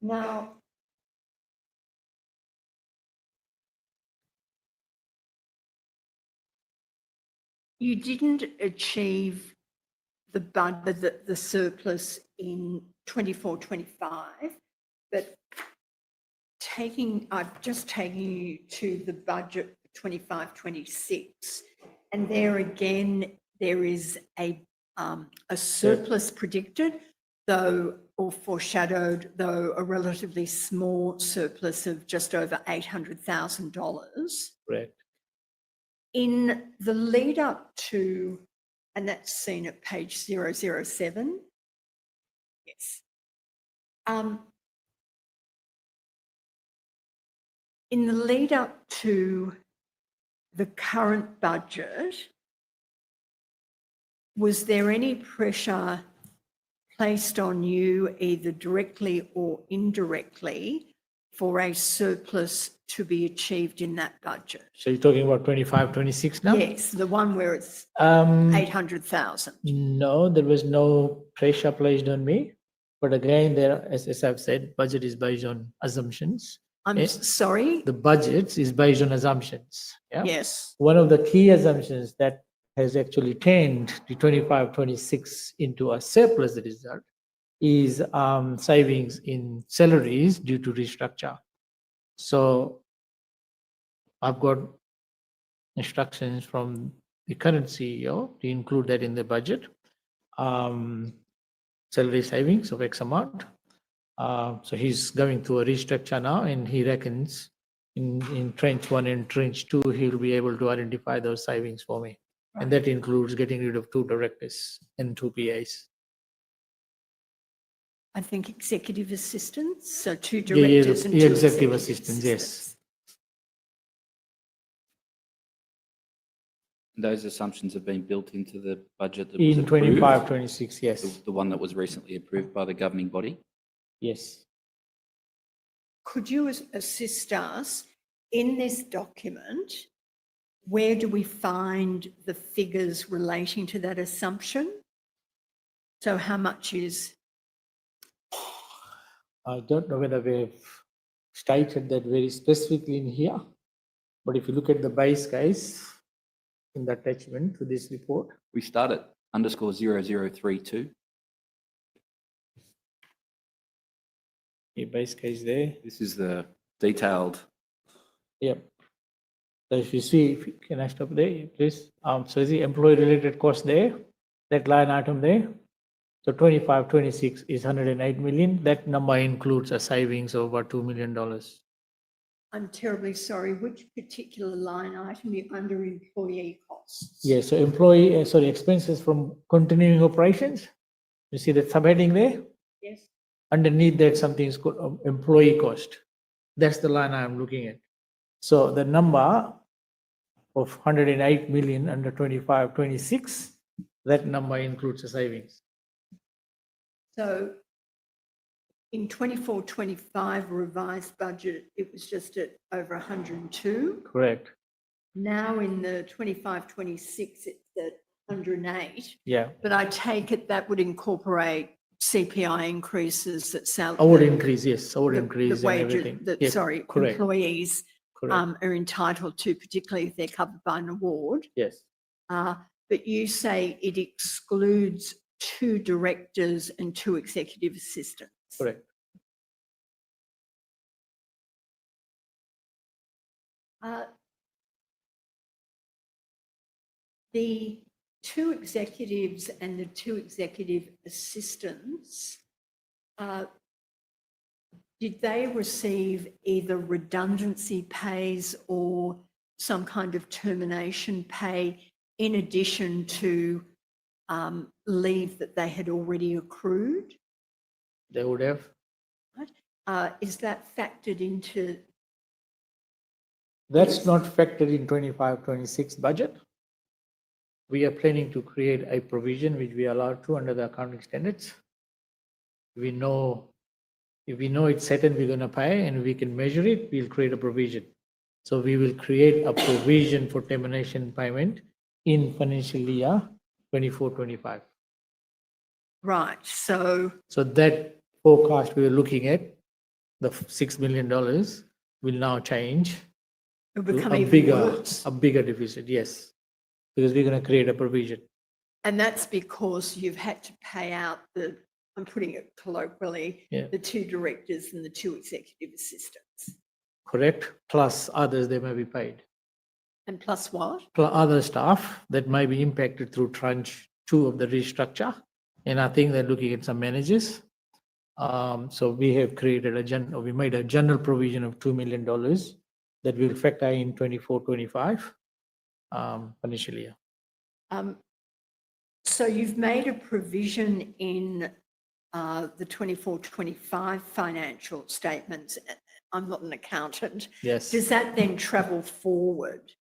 Now, you didn't achieve the surplus in 24-25, but I've just taken you to the budget 25-26, and there again there is a surplus predicted, though, or foreshadowed, though a relatively small surplus of just over $800,000. Correct. In the lead up to, and that's seen at page 007. Yes. In the lead up to the current budget, was there any pressure placed on you, either directly or indirectly, for a surplus to be achieved in that budget? So you're talking about 25-26 now? Yes, the one where it's 800,000. No, there was no pressure placed on me. But again, as I've said, budget is based on assumptions. I'm sorry? The budget is based on assumptions. Yeah. Yes. One of the key assumptions that has actually turned the 25-26 into a surplus result is savings in salaries due to restructure. So I've got instructions from the current CEO to include that in the budget. salary savings of X amount. So he's going through a restructure now, and he reckons in tranche 1 and tranche 2, he'll be able to identify those savings for me. And that includes getting rid of 2 directors and 2 PAs. I think executive assistants, so 2 Yeah, directors and 2 executive assistants, yes. Those assumptions have been built into the budget that was In approved, 25, 26, yes, the one that was recently approved by the governing body. yes. Could you assist us in this document? Where do we find the figures relating to that assumption? So how much is, I don't know whether we've stated that very specifically in here, but if you look at the base case in the attachment to this report, We start at _0032. the base case there, This is the detailed. yep. So if you see, can I stop there, please? So the employee related cost there, that line item there. So 25, 26 is 108 million. That number includes a savings of about $2 million. I'm terribly sorry, which particular line item are under employee costs? Yeah, so expenses from continuing operations. You see the subheading there? Yes. Underneath that, something is called employee cost. That's the line I'm looking at. So the number of 108 million under 25, 26, that number includes the savings. So in 24, 25 revised budget, it was just at over 102. Correct. Now in the 25, 26, it's at 108. Yeah, But I take it that would incorporate CPI increases that I would increase, yes, I would increase the and wages everything. that, Yes, sorry, correct, employees correct. are entitled to, particularly if they're covered by an award. Yes, But you say it excludes 2 directors and 2 executive assistants. correct. The 2 executives and the 2 executive assistants, did they receive either redundancy pays or some kind of termination pay in addition to leave that they had already accrued? They would have. Is that factored into? That's not factored in 25, 26 budget. We are planning to create a provision which we are allowed to under the accounting standards. We know, if we know it's certain we're going to pay and we can measure it, we'll create a provision. So we will create a provision for termination payment in financial year 24, 25. Right, so So that forecast we were looking at, the $6 million will now change it'll to become a even bigger, worse. a bigger deficit, yes. Because we're going to create a provision. And that's because you've had to pay out the, I'm putting it colloquially, Yeah. the 2 directors and the 2 executive assistants. Correct? Plus others, they may be paid. And plus what? Plus other staff that may be impacted through tranche 2 of the restructure. And I think they're looking at some managers. So we have created we made a general provision of $2 million that will factor in 24, 25 financial year. So you've made a provision in the 24, 25 financial statements. I'm not an accountant. Yes. Does that then travel forward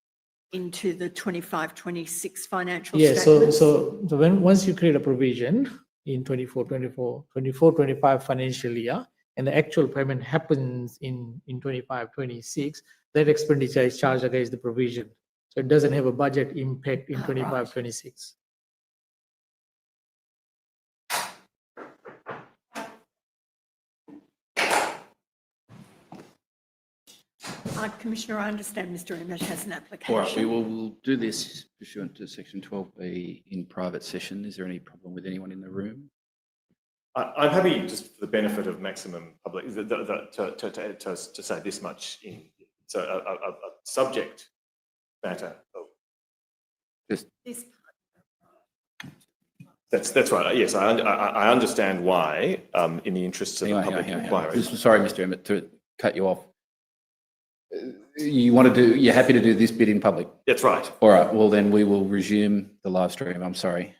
into the 25, 26 financial Yeah, statements? so once you create a provision in 24, 25 financial year, and the actual payment happens in 25, 26, that expenditure is charged against the provision. So it doesn't have a budget impact in 25, right. 26. Commissioner, I understand Mr. Emmett has an application. All right, we'll do this pursuant to section 12B in private session. Is there any problem with anyone in the room? I'm happy, just for the benefit of maximum public, to say this much in a subject matter of Just This That's right. Yes, I understand why, in the interests of the public inquiry. Sorry, Mr. Emmett, to cut you off. You're happy to do this bit in public? That's right. All right, well then we will resume the live stream. I'm sorry.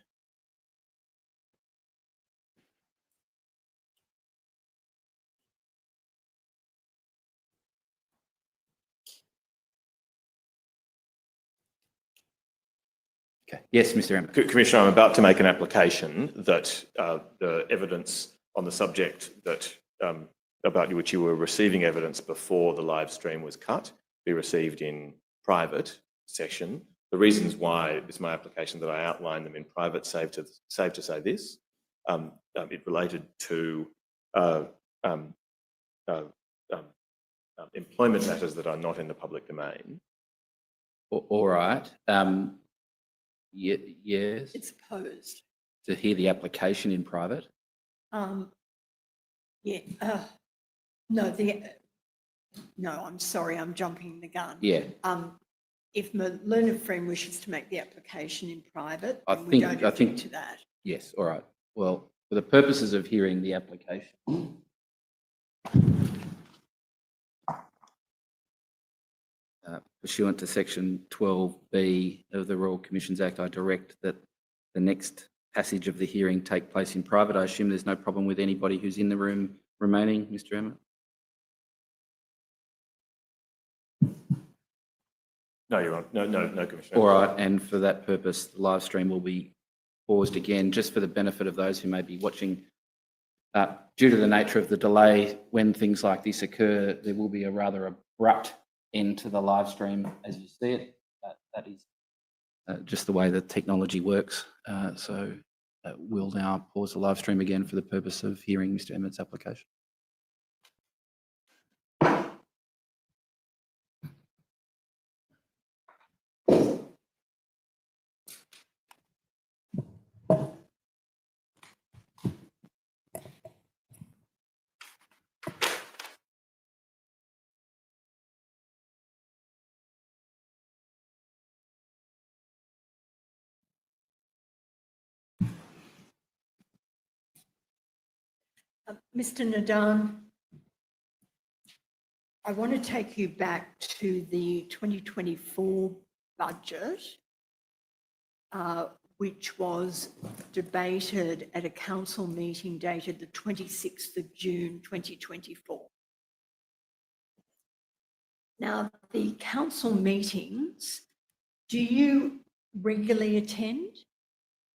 Okay. Yes, Mr. Emmett. Commissioner, I'm about to make an application that the evidence on the subject that about which you were receiving evidence before the live stream was cut be received in private session. The reasons why it's my application that I outline them in private, save to say this. It related to employment matters that are not in the public domain. All right. Yes. It's opposed. To hear the application in private. Yeah. No, I'm sorry, I'm jumping the gun. Yeah. If my learned friend wishes to make the application in private, I then we don't think object to that. Yes. All right. Well, for the purposes of hearing the application. Pursuant to section 12B of the Royal Commissions Act, I direct that the next passage of the hearing take place in private. I assume there's no problem with anybody who's in the room remaining, Mr. Emmett? No, you're on. No, Commissioner. All right, and for that purpose, the live stream will be paused again, just for the benefit of those who may be watching. Due to the nature of the delay, when things like this occur, there will be a rather abrupt end to the live stream as you see it. That is just the way the technology works. So we'll now pause the live stream again for the purpose of hearing Mr. Emmett's application. Mr. Nadan, I want to take you back to the 2024 budget, which was debated at a council meeting dated the 26th of June 2024. Now, the council meetings, do you regularly attend?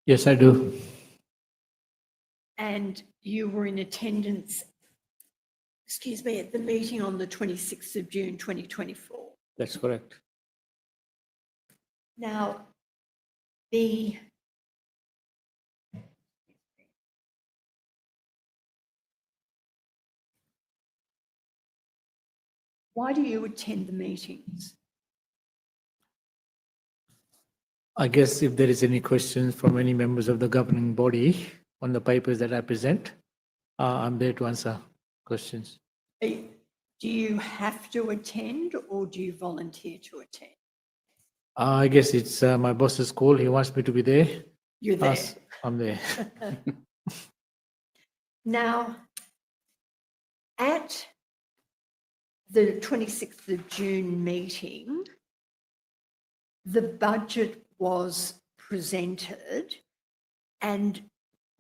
Yes, I do. And you were in attendance, excuse me, at the meeting on the 26th of June 2024. That's correct. Now, why do you attend the meetings? I guess if there is any questions from any members of the governing body on the papers that I present, I'm there to answer questions. Do you have to attend or do you volunteer to attend? I guess it's my boss's call. He wants me to be there. You're there. I'm there. Now, at the 26th of June meeting, the budget was presented and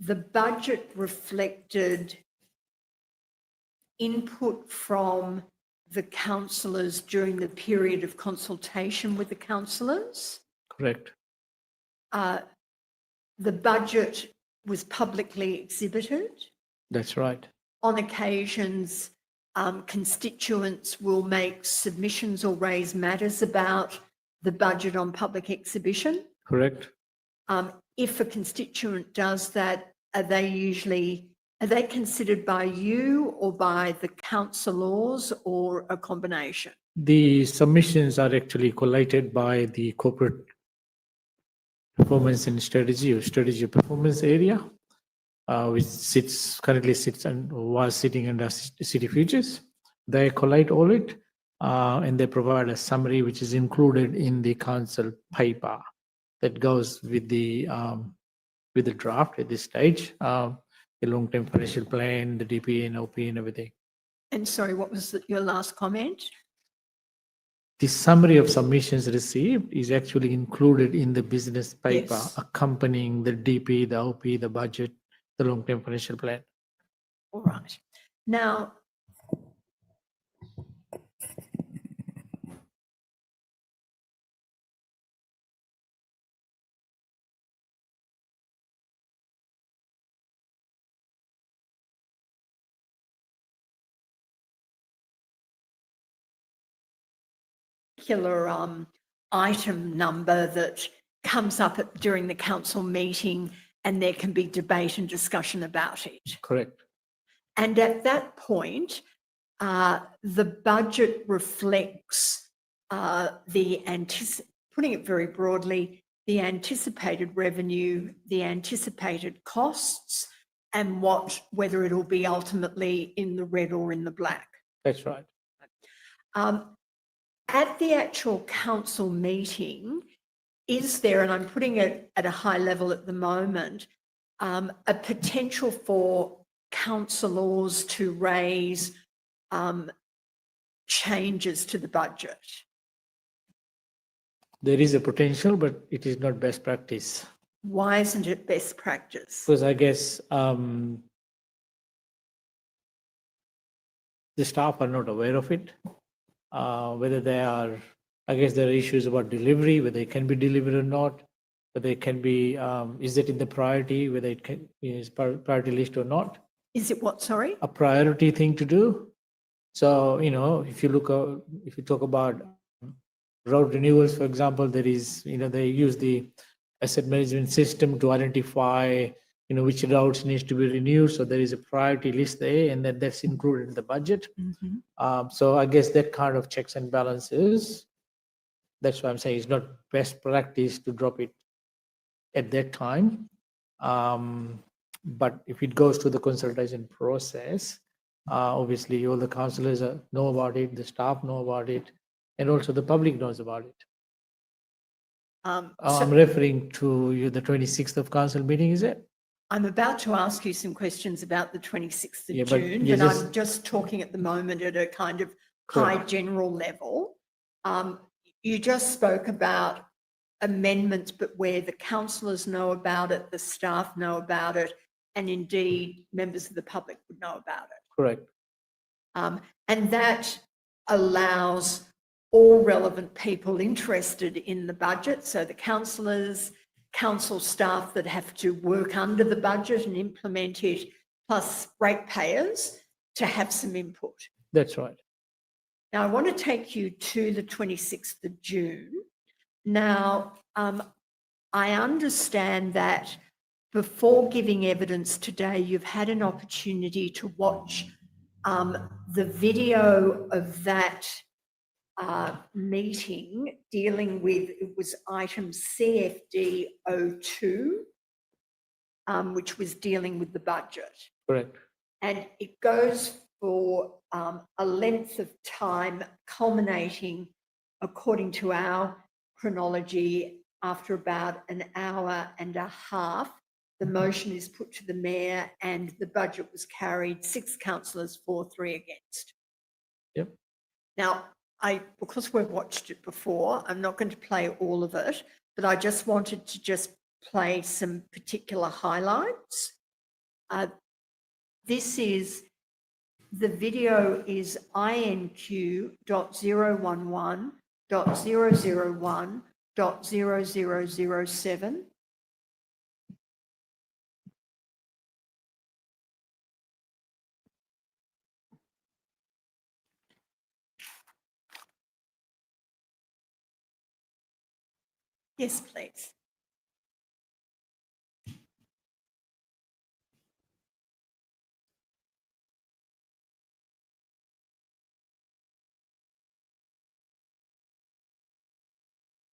the budget reflected input from the councillors during the period of consultation with the councillors. Correct. The budget was publicly exhibited. That's right. On occasions, constituents will make submissions or raise matters about the budget on public exhibition. Correct. If a constituent does that, are they considered by you or by the councillors or a combination? The submissions are actually collated by the corporate performance and strategy or strategy performance area, which currently sits and was sitting under City Futures. They collate all it and they provide a summary which is included in the council paper that goes with the with the draft at this stage, the long-term financial plan, the DP and OP and everything. And sorry, what was your last comment? The summary of submissions received is actually included in the business paper Yes. accompanying the DP, the OP, the budget, the long-term financial plan. All right. Now, particular item number that comes up during the council meeting, and there can be debate and discussion about it. Correct. And at that point, the budget reflects putting it very broadly, the anticipated revenue, the anticipated costs, and whether it'll be ultimately in the red or in the black. That's right. At the actual council meeting, is there, and I'm putting it at a high level at the moment, a potential for councillors to raise changes to the budget? There is a potential, but it is not best practice. Why isn't it best practice? Because I guess the staff are not aware of it. Whether they are, I guess there are issues about delivery, whether it can be delivered or not, whether it can be, is it in the priority, whether it is priority list or not. Is it what, sorry? A priority thing to do. So, if you talk about road renewals, for example, there is, they use the asset management system to identify, which routes needs to be renewed. So there is a priority list there, and that's included in the budget. Mm-hmm. So I guess that kind of checks and balances, that's why I'm saying it's not best practice to drop it at that time. But if it goes to the consultation process, obviously all the councillors know about it, the staff know about it, and also the public knows about it. I'm referring to the 26th of council meeting, is it? I'm about to ask you some questions about the 26th of Yeah, but June, you but just- I'm just talking at the moment at a kind of Correct. high general level. You just spoke about amendments, but where the councillors know about it, the staff know about it, and indeed members of the public would know about it. Correct. And that allows all relevant people interested in the budget, so the councillors, council staff that have to work under the budget and implement it, plus ratepayers, to have some input. That's right. Now, I want to take you to the 26th of June. Now, I understand that before giving evidence today, you've had an opportunity to watch the video of that meeting dealing with, it was item CFD 02, which was dealing with the budget. Correct. And it goes for a length of time culminating, according to our chronology, after about an hour and a half. The motion is put to the mayor and the budget was carried, 6 councillors for, 3 against. Yep. Now, because we've watched it before, I'm not going to play all of it, but I just wanted to just play some particular highlights. The video is INQ.011.001.0007. Yes, please.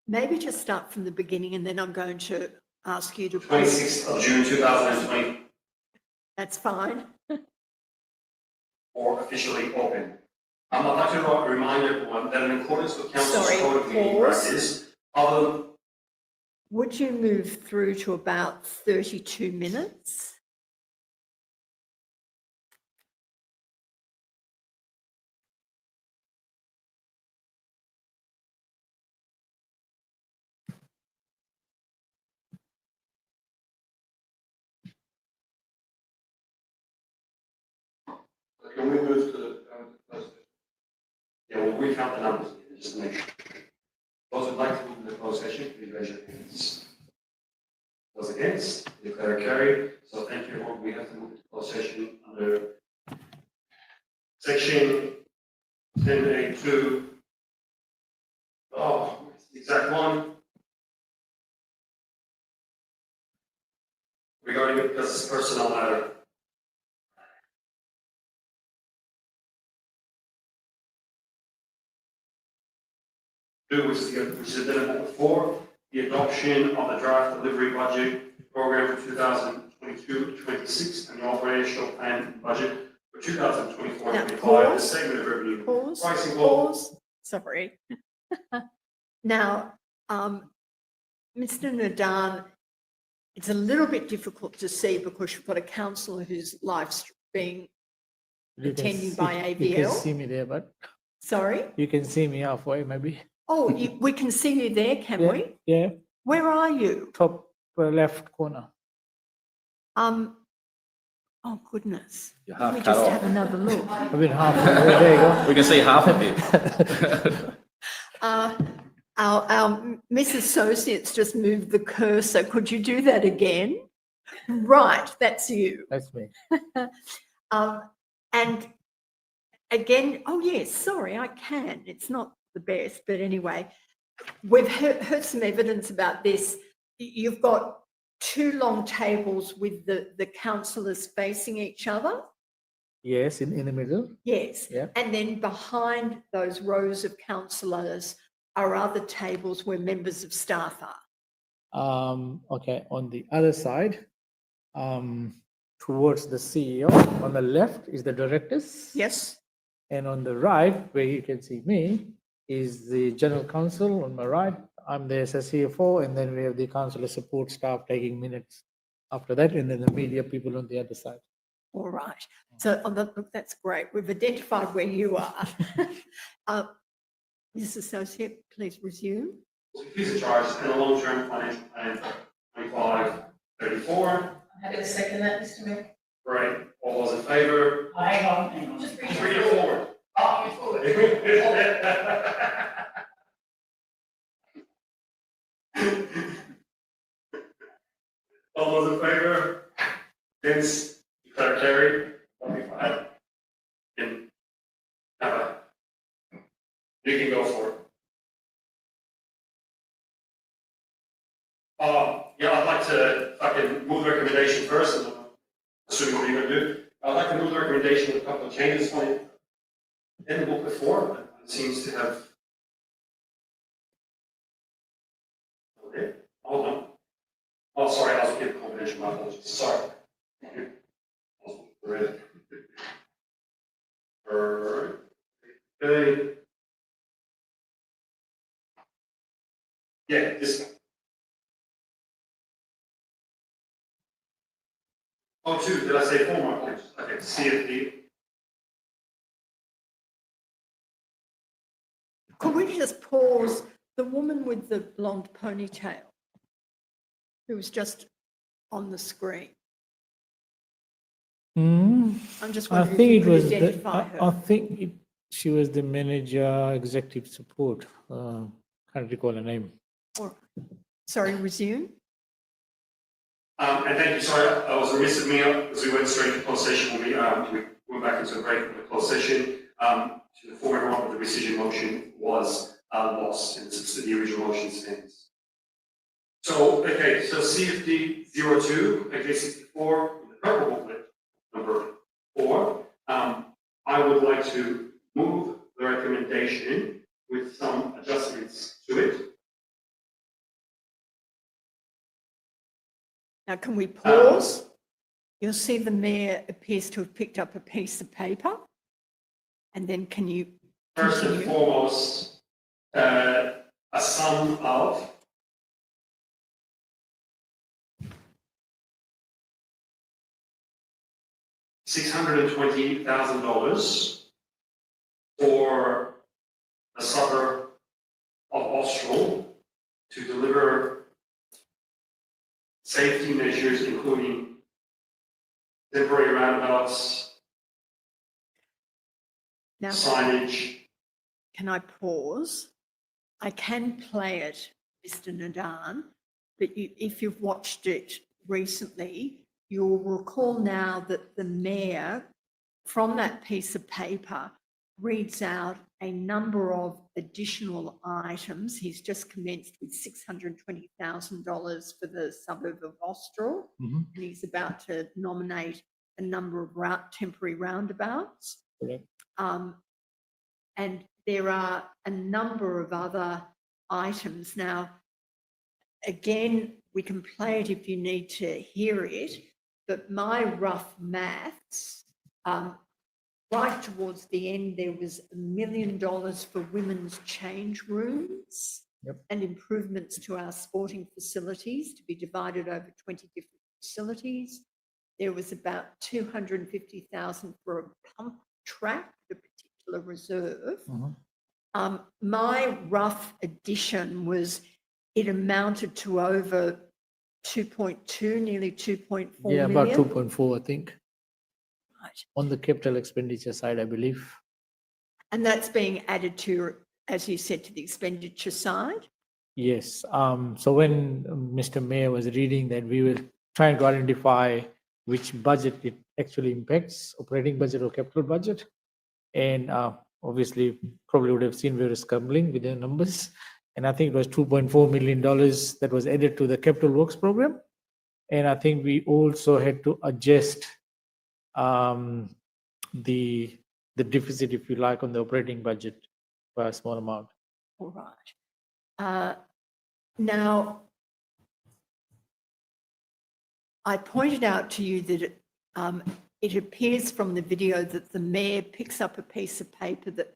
Maybe just start from the beginning and then I'm going to ask you to... 26th of June 2020, That's fine. or officially open. I'd like to remind everyone that in accordance with Council's Sorry, Code of Meeting pause. Practice, other... would you move through to about 32 minutes? Can we move to the closed session? Yeah, we'll recount the numbers again, just to make sure. Those who'd like to move to the closed session, please raise your hands. Those against, declare carried. So thank you, everyone. We have to move to closed session under section 10A2. Oh, it's the exact one. Regarding it because it's a personnel matter. Which is identified before the adoption of the draft delivery budget program for 2022-26 and the operational plan and budget for 2024-25, the segment of revenue. Pricing law. Pause, sorry. Now, Mr. Nadan, it's a little bit difficult to see because you've got a councillor who's being attending by You can AVL. see me there, but Sorry? you can see me halfway maybe. Oh, we can see you there, can Yeah, we? yeah, Where are you? top left corner. Oh goodness. You're Let me half cut just have off. another look. I've been halfway. There you go. We can see half of you. Our Miss Associates just moved the cursor. Could you do that again? Right, that's you. That's me. And again, oh yes, sorry, I can. It's not the best, but anyway, we've heard some evidence about this. You've got two long tables with the councillors facing each other. Yes, in the middle. Yes. Yeah. And then behind those rows of councillors are other tables where members of staff are. Okay, on the other side, towards the CEO, on the left is the directors. Yes. And on the right, where you can see me, is the general counsel on my right. I'm the CFO, and then we have the councillor support staff taking minutes after that, and then the media people on the other side. All right. So look, that's great. We've identified where you are. Ms. Associate, please resume. Fees and charges and a long-term financial plan 25-34. Happy to second that, Mr. Mayor. Right, all those in favour? Hang on. Just read it forward. All those in favour? Against? Declare carried. 25. And you can go for it. Yeah, I'd like to, if I can move the recommendation first, and assuming what you're going to do. I'd like to move the recommendation with a couple of changes on it. In the book before, but it seems to have. Okay, hold on. Oh, sorry, I was getting confidential. My apologies. Sorry. Okay. Yeah, this one. Oh, two, did I say four more points? Okay, CFD. Could we just pause? The woman with the blonde ponytail who was just on the screen. I'm just I wondering think if it you could was. identify her. I think she was the manager, executive support. Can't recall her name. Sorry, resume. And thank you, sorry, I was remiss of me as we went straight to closed session when we went back into a break from the closed session. To inform everyone that the rescission motion was lost and the original motion stands. So, okay, so CFD 02, page 64, in the purple booklet, number 4. I would like to move the recommendation with some adjustments to it. Now, can we pause? You'll see the mayor appears to have picked up a piece of paper. And then can you First and continue? foremost, a sum of $620,000 for the suburb of Austral to deliver safety measures, including temporary roundabouts, Now, signage. can I pause? I can play it, Mr. Nadan, but if you've watched it recently, you'll recall now that the mayor, from that piece of paper, reads out a number of additional items. He's just commenced with $620,000 for the suburb of Austral, Mhm. and he's about to nominate a number of temporary roundabouts. Correct. And there are a number of other items. Now, again, we can play it if you need to hear it, but my rough maths, right towards the end, there was $1 million for women's change rooms. Yep. And improvements to our sporting facilities to be divided over 20 different facilities. There was about 250,000 for a pump track, the particular reserve. Mhm. My rough addition was it amounted to over 2.2, nearly 2.4 Yeah, million. about 2.4, I think, Right. on the capital expenditure side, I believe. And that's being added to, as you said, to the expenditure side. Yes. So when Mr. Mayor was reading that, we were trying to identify which budget it actually impacts, operating budget or capital budget. And obviously, probably would have seen we were scumbling with the numbers. And I think it was $2.4 million that was added to the capital works program. And I think we also had to adjust the deficit, if you like, on the operating budget by a small amount. All right. Now, I pointed out to you that it appears from the video that the mayor picks up a piece of paper that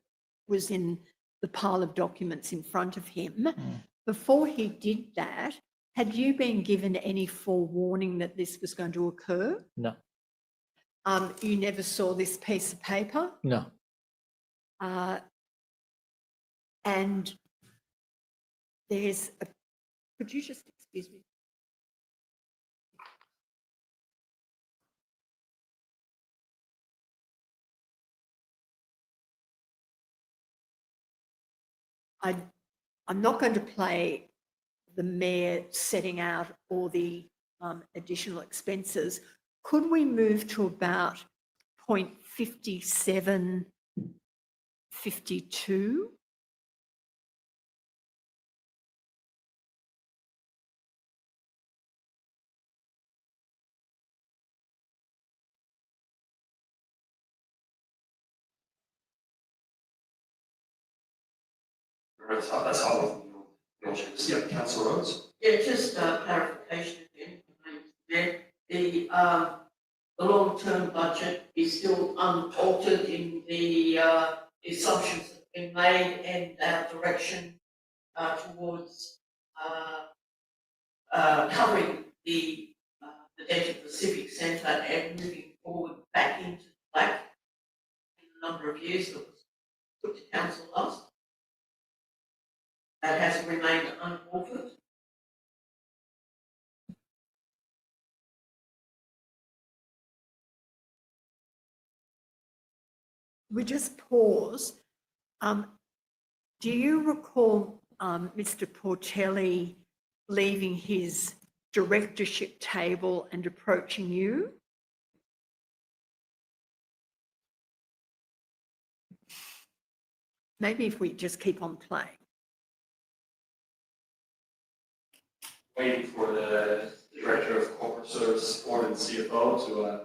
was in the pile of documents in front of him. Before he did that, had you been given any forewarning that this was going to occur? No, You never saw this piece of paper? no. And there's a, could you just excuse me? I'm not going to play the mayor setting out all the additional expenses. Could we move to about 0.5752? That's how the motion is. Yeah, Councillor Rhodes. Yeah, just clarification again. There, the long-term budget is still unaltered in the assumptions that have been made and our direction towards covering the debt of the Civic Centre and moving forward back into the black in a number of years that was put to council last. That has remained unaltered. We just pause. Do you recall Mr. Portelli leaving his directorship table and approaching you? Maybe if we just keep on playing. Waiting for the Director of Corporate Service Support and CFO to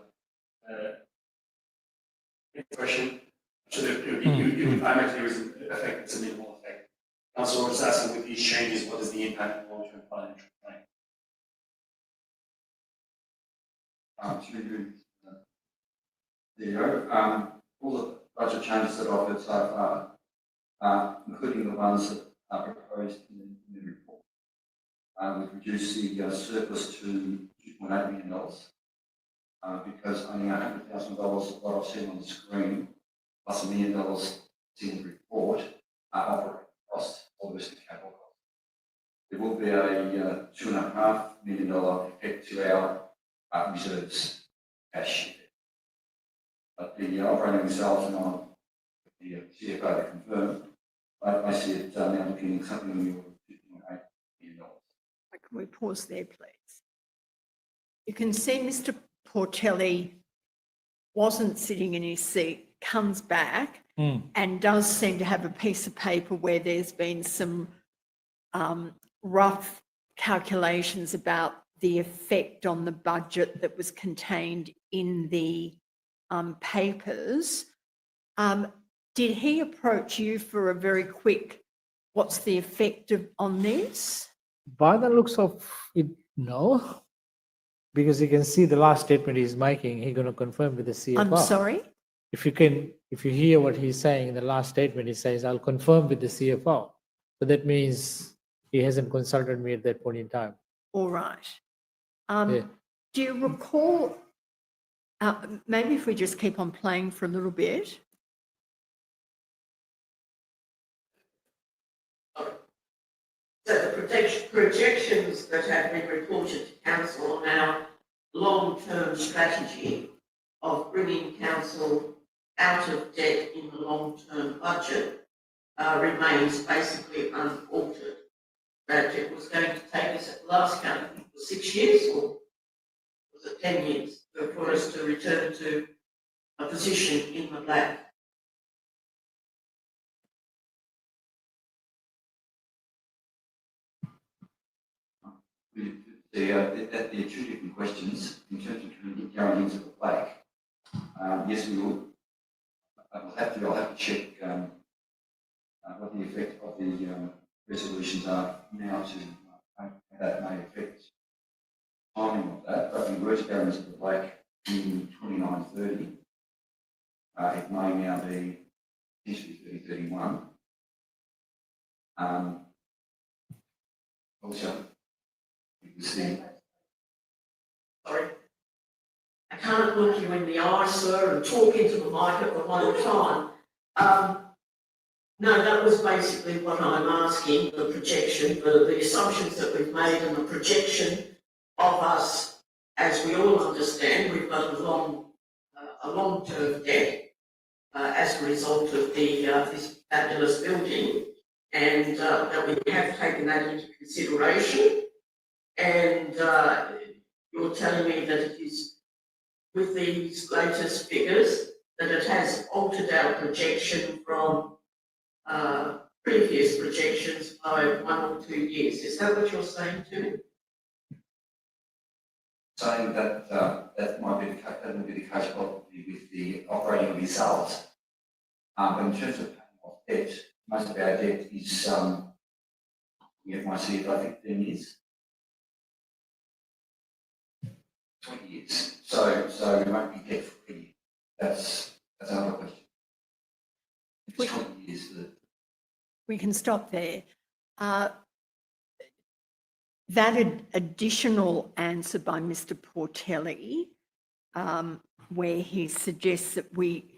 question. So the impact here is effect, it's a minimal effect. Councillor was asking with these changes, what is the impact on long-term financial planning? All the budget changes that I've heard so far, including the ones that are proposed in the report, we've reduced the surplus to $2.8 million. because only $100,000 of what I've seen on the screen, plus $1 million in the report, are operating costs, all the rest of capital costs. There will be a $2.5 million effect to our reserves cash. But the operating results, and on the CFO to confirm, I see it now looking at something in the order of $2.8 million. Can we pause there, please? You can see Mr. Portelli wasn't sitting in his seat, comes back and does seem to have a piece of paper where there's been some rough calculations about the effect on the budget that was contained in the papers. Did he approach you for a very quick, what's the effect on this? By the looks of it, no, because you can see the last statement he's making, he's going to confirm with the CFO. I'm sorry? If you hear what he's saying in the last statement, he says, I'll confirm with the CFO. So that means he hasn't consulted me at that point in time. All right. Yeah. Do you recall, maybe if we just keep on playing for a little bit. So the projections that have been reported to council on our long-term strategy of bringing council out of debt in the long-term budget remains basically unaltered. That it was going to take us at the last count, I think it was 6 years, or was it 10 years, for us to return to a position in the black. There are two different questions in terms of going into the black. Yes, we will. I'll have to check what the effect of the resolutions are now to how that may affect timing of that. But if we were to go into the black in 29/30, it may now be potentially 30/31. Also, you can see. Sorry. I can't look you in the eye, sir, and talk into the mic at the one time. No, that was basically what I'm asking, the projection, the assumptions that we've made and the projection of us, as we all understand, we've got a long-term debt as a result of this fabulous building, and that we have taken that into consideration. And you're telling me that it is, with these latest figures, that it has altered our projection from previous projections by 1 or 2 years. Is that what you're saying to me? Saying that that might be the case, that would be the case probably with the operating results. But in terms of paying off debt, most of our debt is, you might see it, I think 10 years. 20 years. So we won't be debt free. That's another question. It's 20 years. We can stop there. That additional answer by Mr. Portelli, where he suggests that we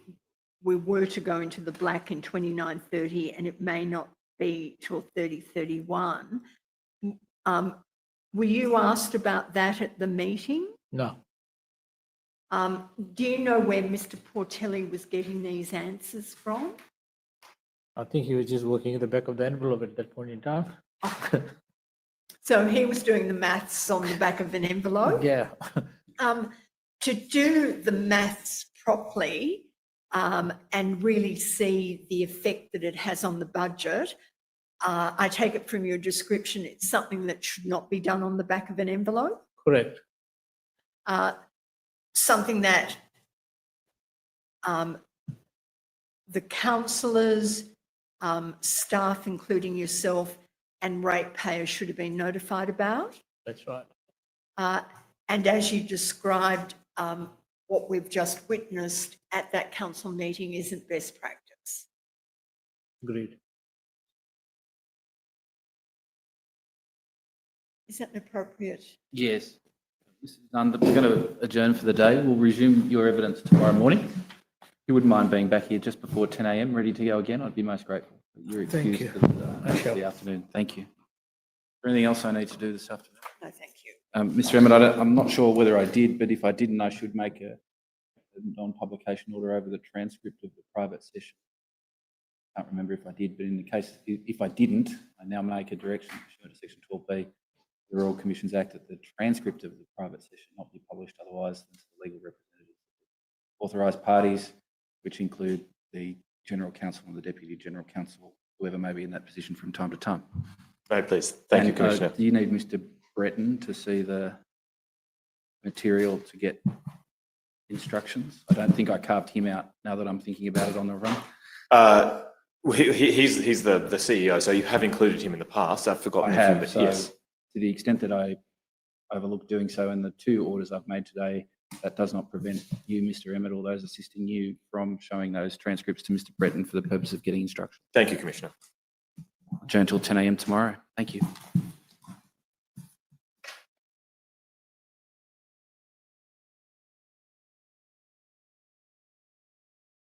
were to go into the black in 29/30 and it may not be till 30/31. Were you asked about that at the meeting? No. Do you know where Mr. Portelli was getting these answers from? I think he was just working at the back of the envelope at that point in time. So he was doing the maths on the back of an envelope? Yeah. To do the maths properly and really see the effect that it has on the budget, I take it from your description, it's something that should not be done on the back of an envelope? Correct. Something that the councillors, staff, including yourself, and ratepayers should have been notified about. That's right. And as you described, what we've just witnessed at that council meeting isn't best practice. Agreed. Is that appropriate? Yes. Mrs. Nunn, we're going to adjourn for the day. We'll resume your evidence tomorrow morning. If you wouldn't mind being back here just before 10 a.m, ready to go again, I'd be most grateful. You're Thank excused you. for I shall. the afternoon. Thank you. Is there anything else I need to do this afternoon? No, thank you. Mr. Emmett, I'm not sure whether I did, but if I didn't, I should make a non-publication order over the transcript of the private session. I can't remember if I did, but in the case, if I didn't, I now make a direction pursuant to section 12B, the Royal Commissions Act, that the transcript of the private session not be published otherwise than to the legal representatives of authorised parties, which include the General Counsel and the Deputy General Counsel, whoever may be in that position from time to time. No, please. Thank you, And, Commissioner. do you need Mr. Breton to see the material to get instructions? I don't think I carved him out now that I'm thinking about it on the run. He's the CEO, so you have included him in the past. I've forgotten. I have, so yes. to the extent that I overlooked doing so in the 2 orders I've made today, that does not prevent you, Mr. Emmett, or those assisting you from showing those transcripts to Mr. Breton for the purpose of getting instruction. Thank you, Commissioner. Adjourn until 10 a.m. tomorrow. Thank you.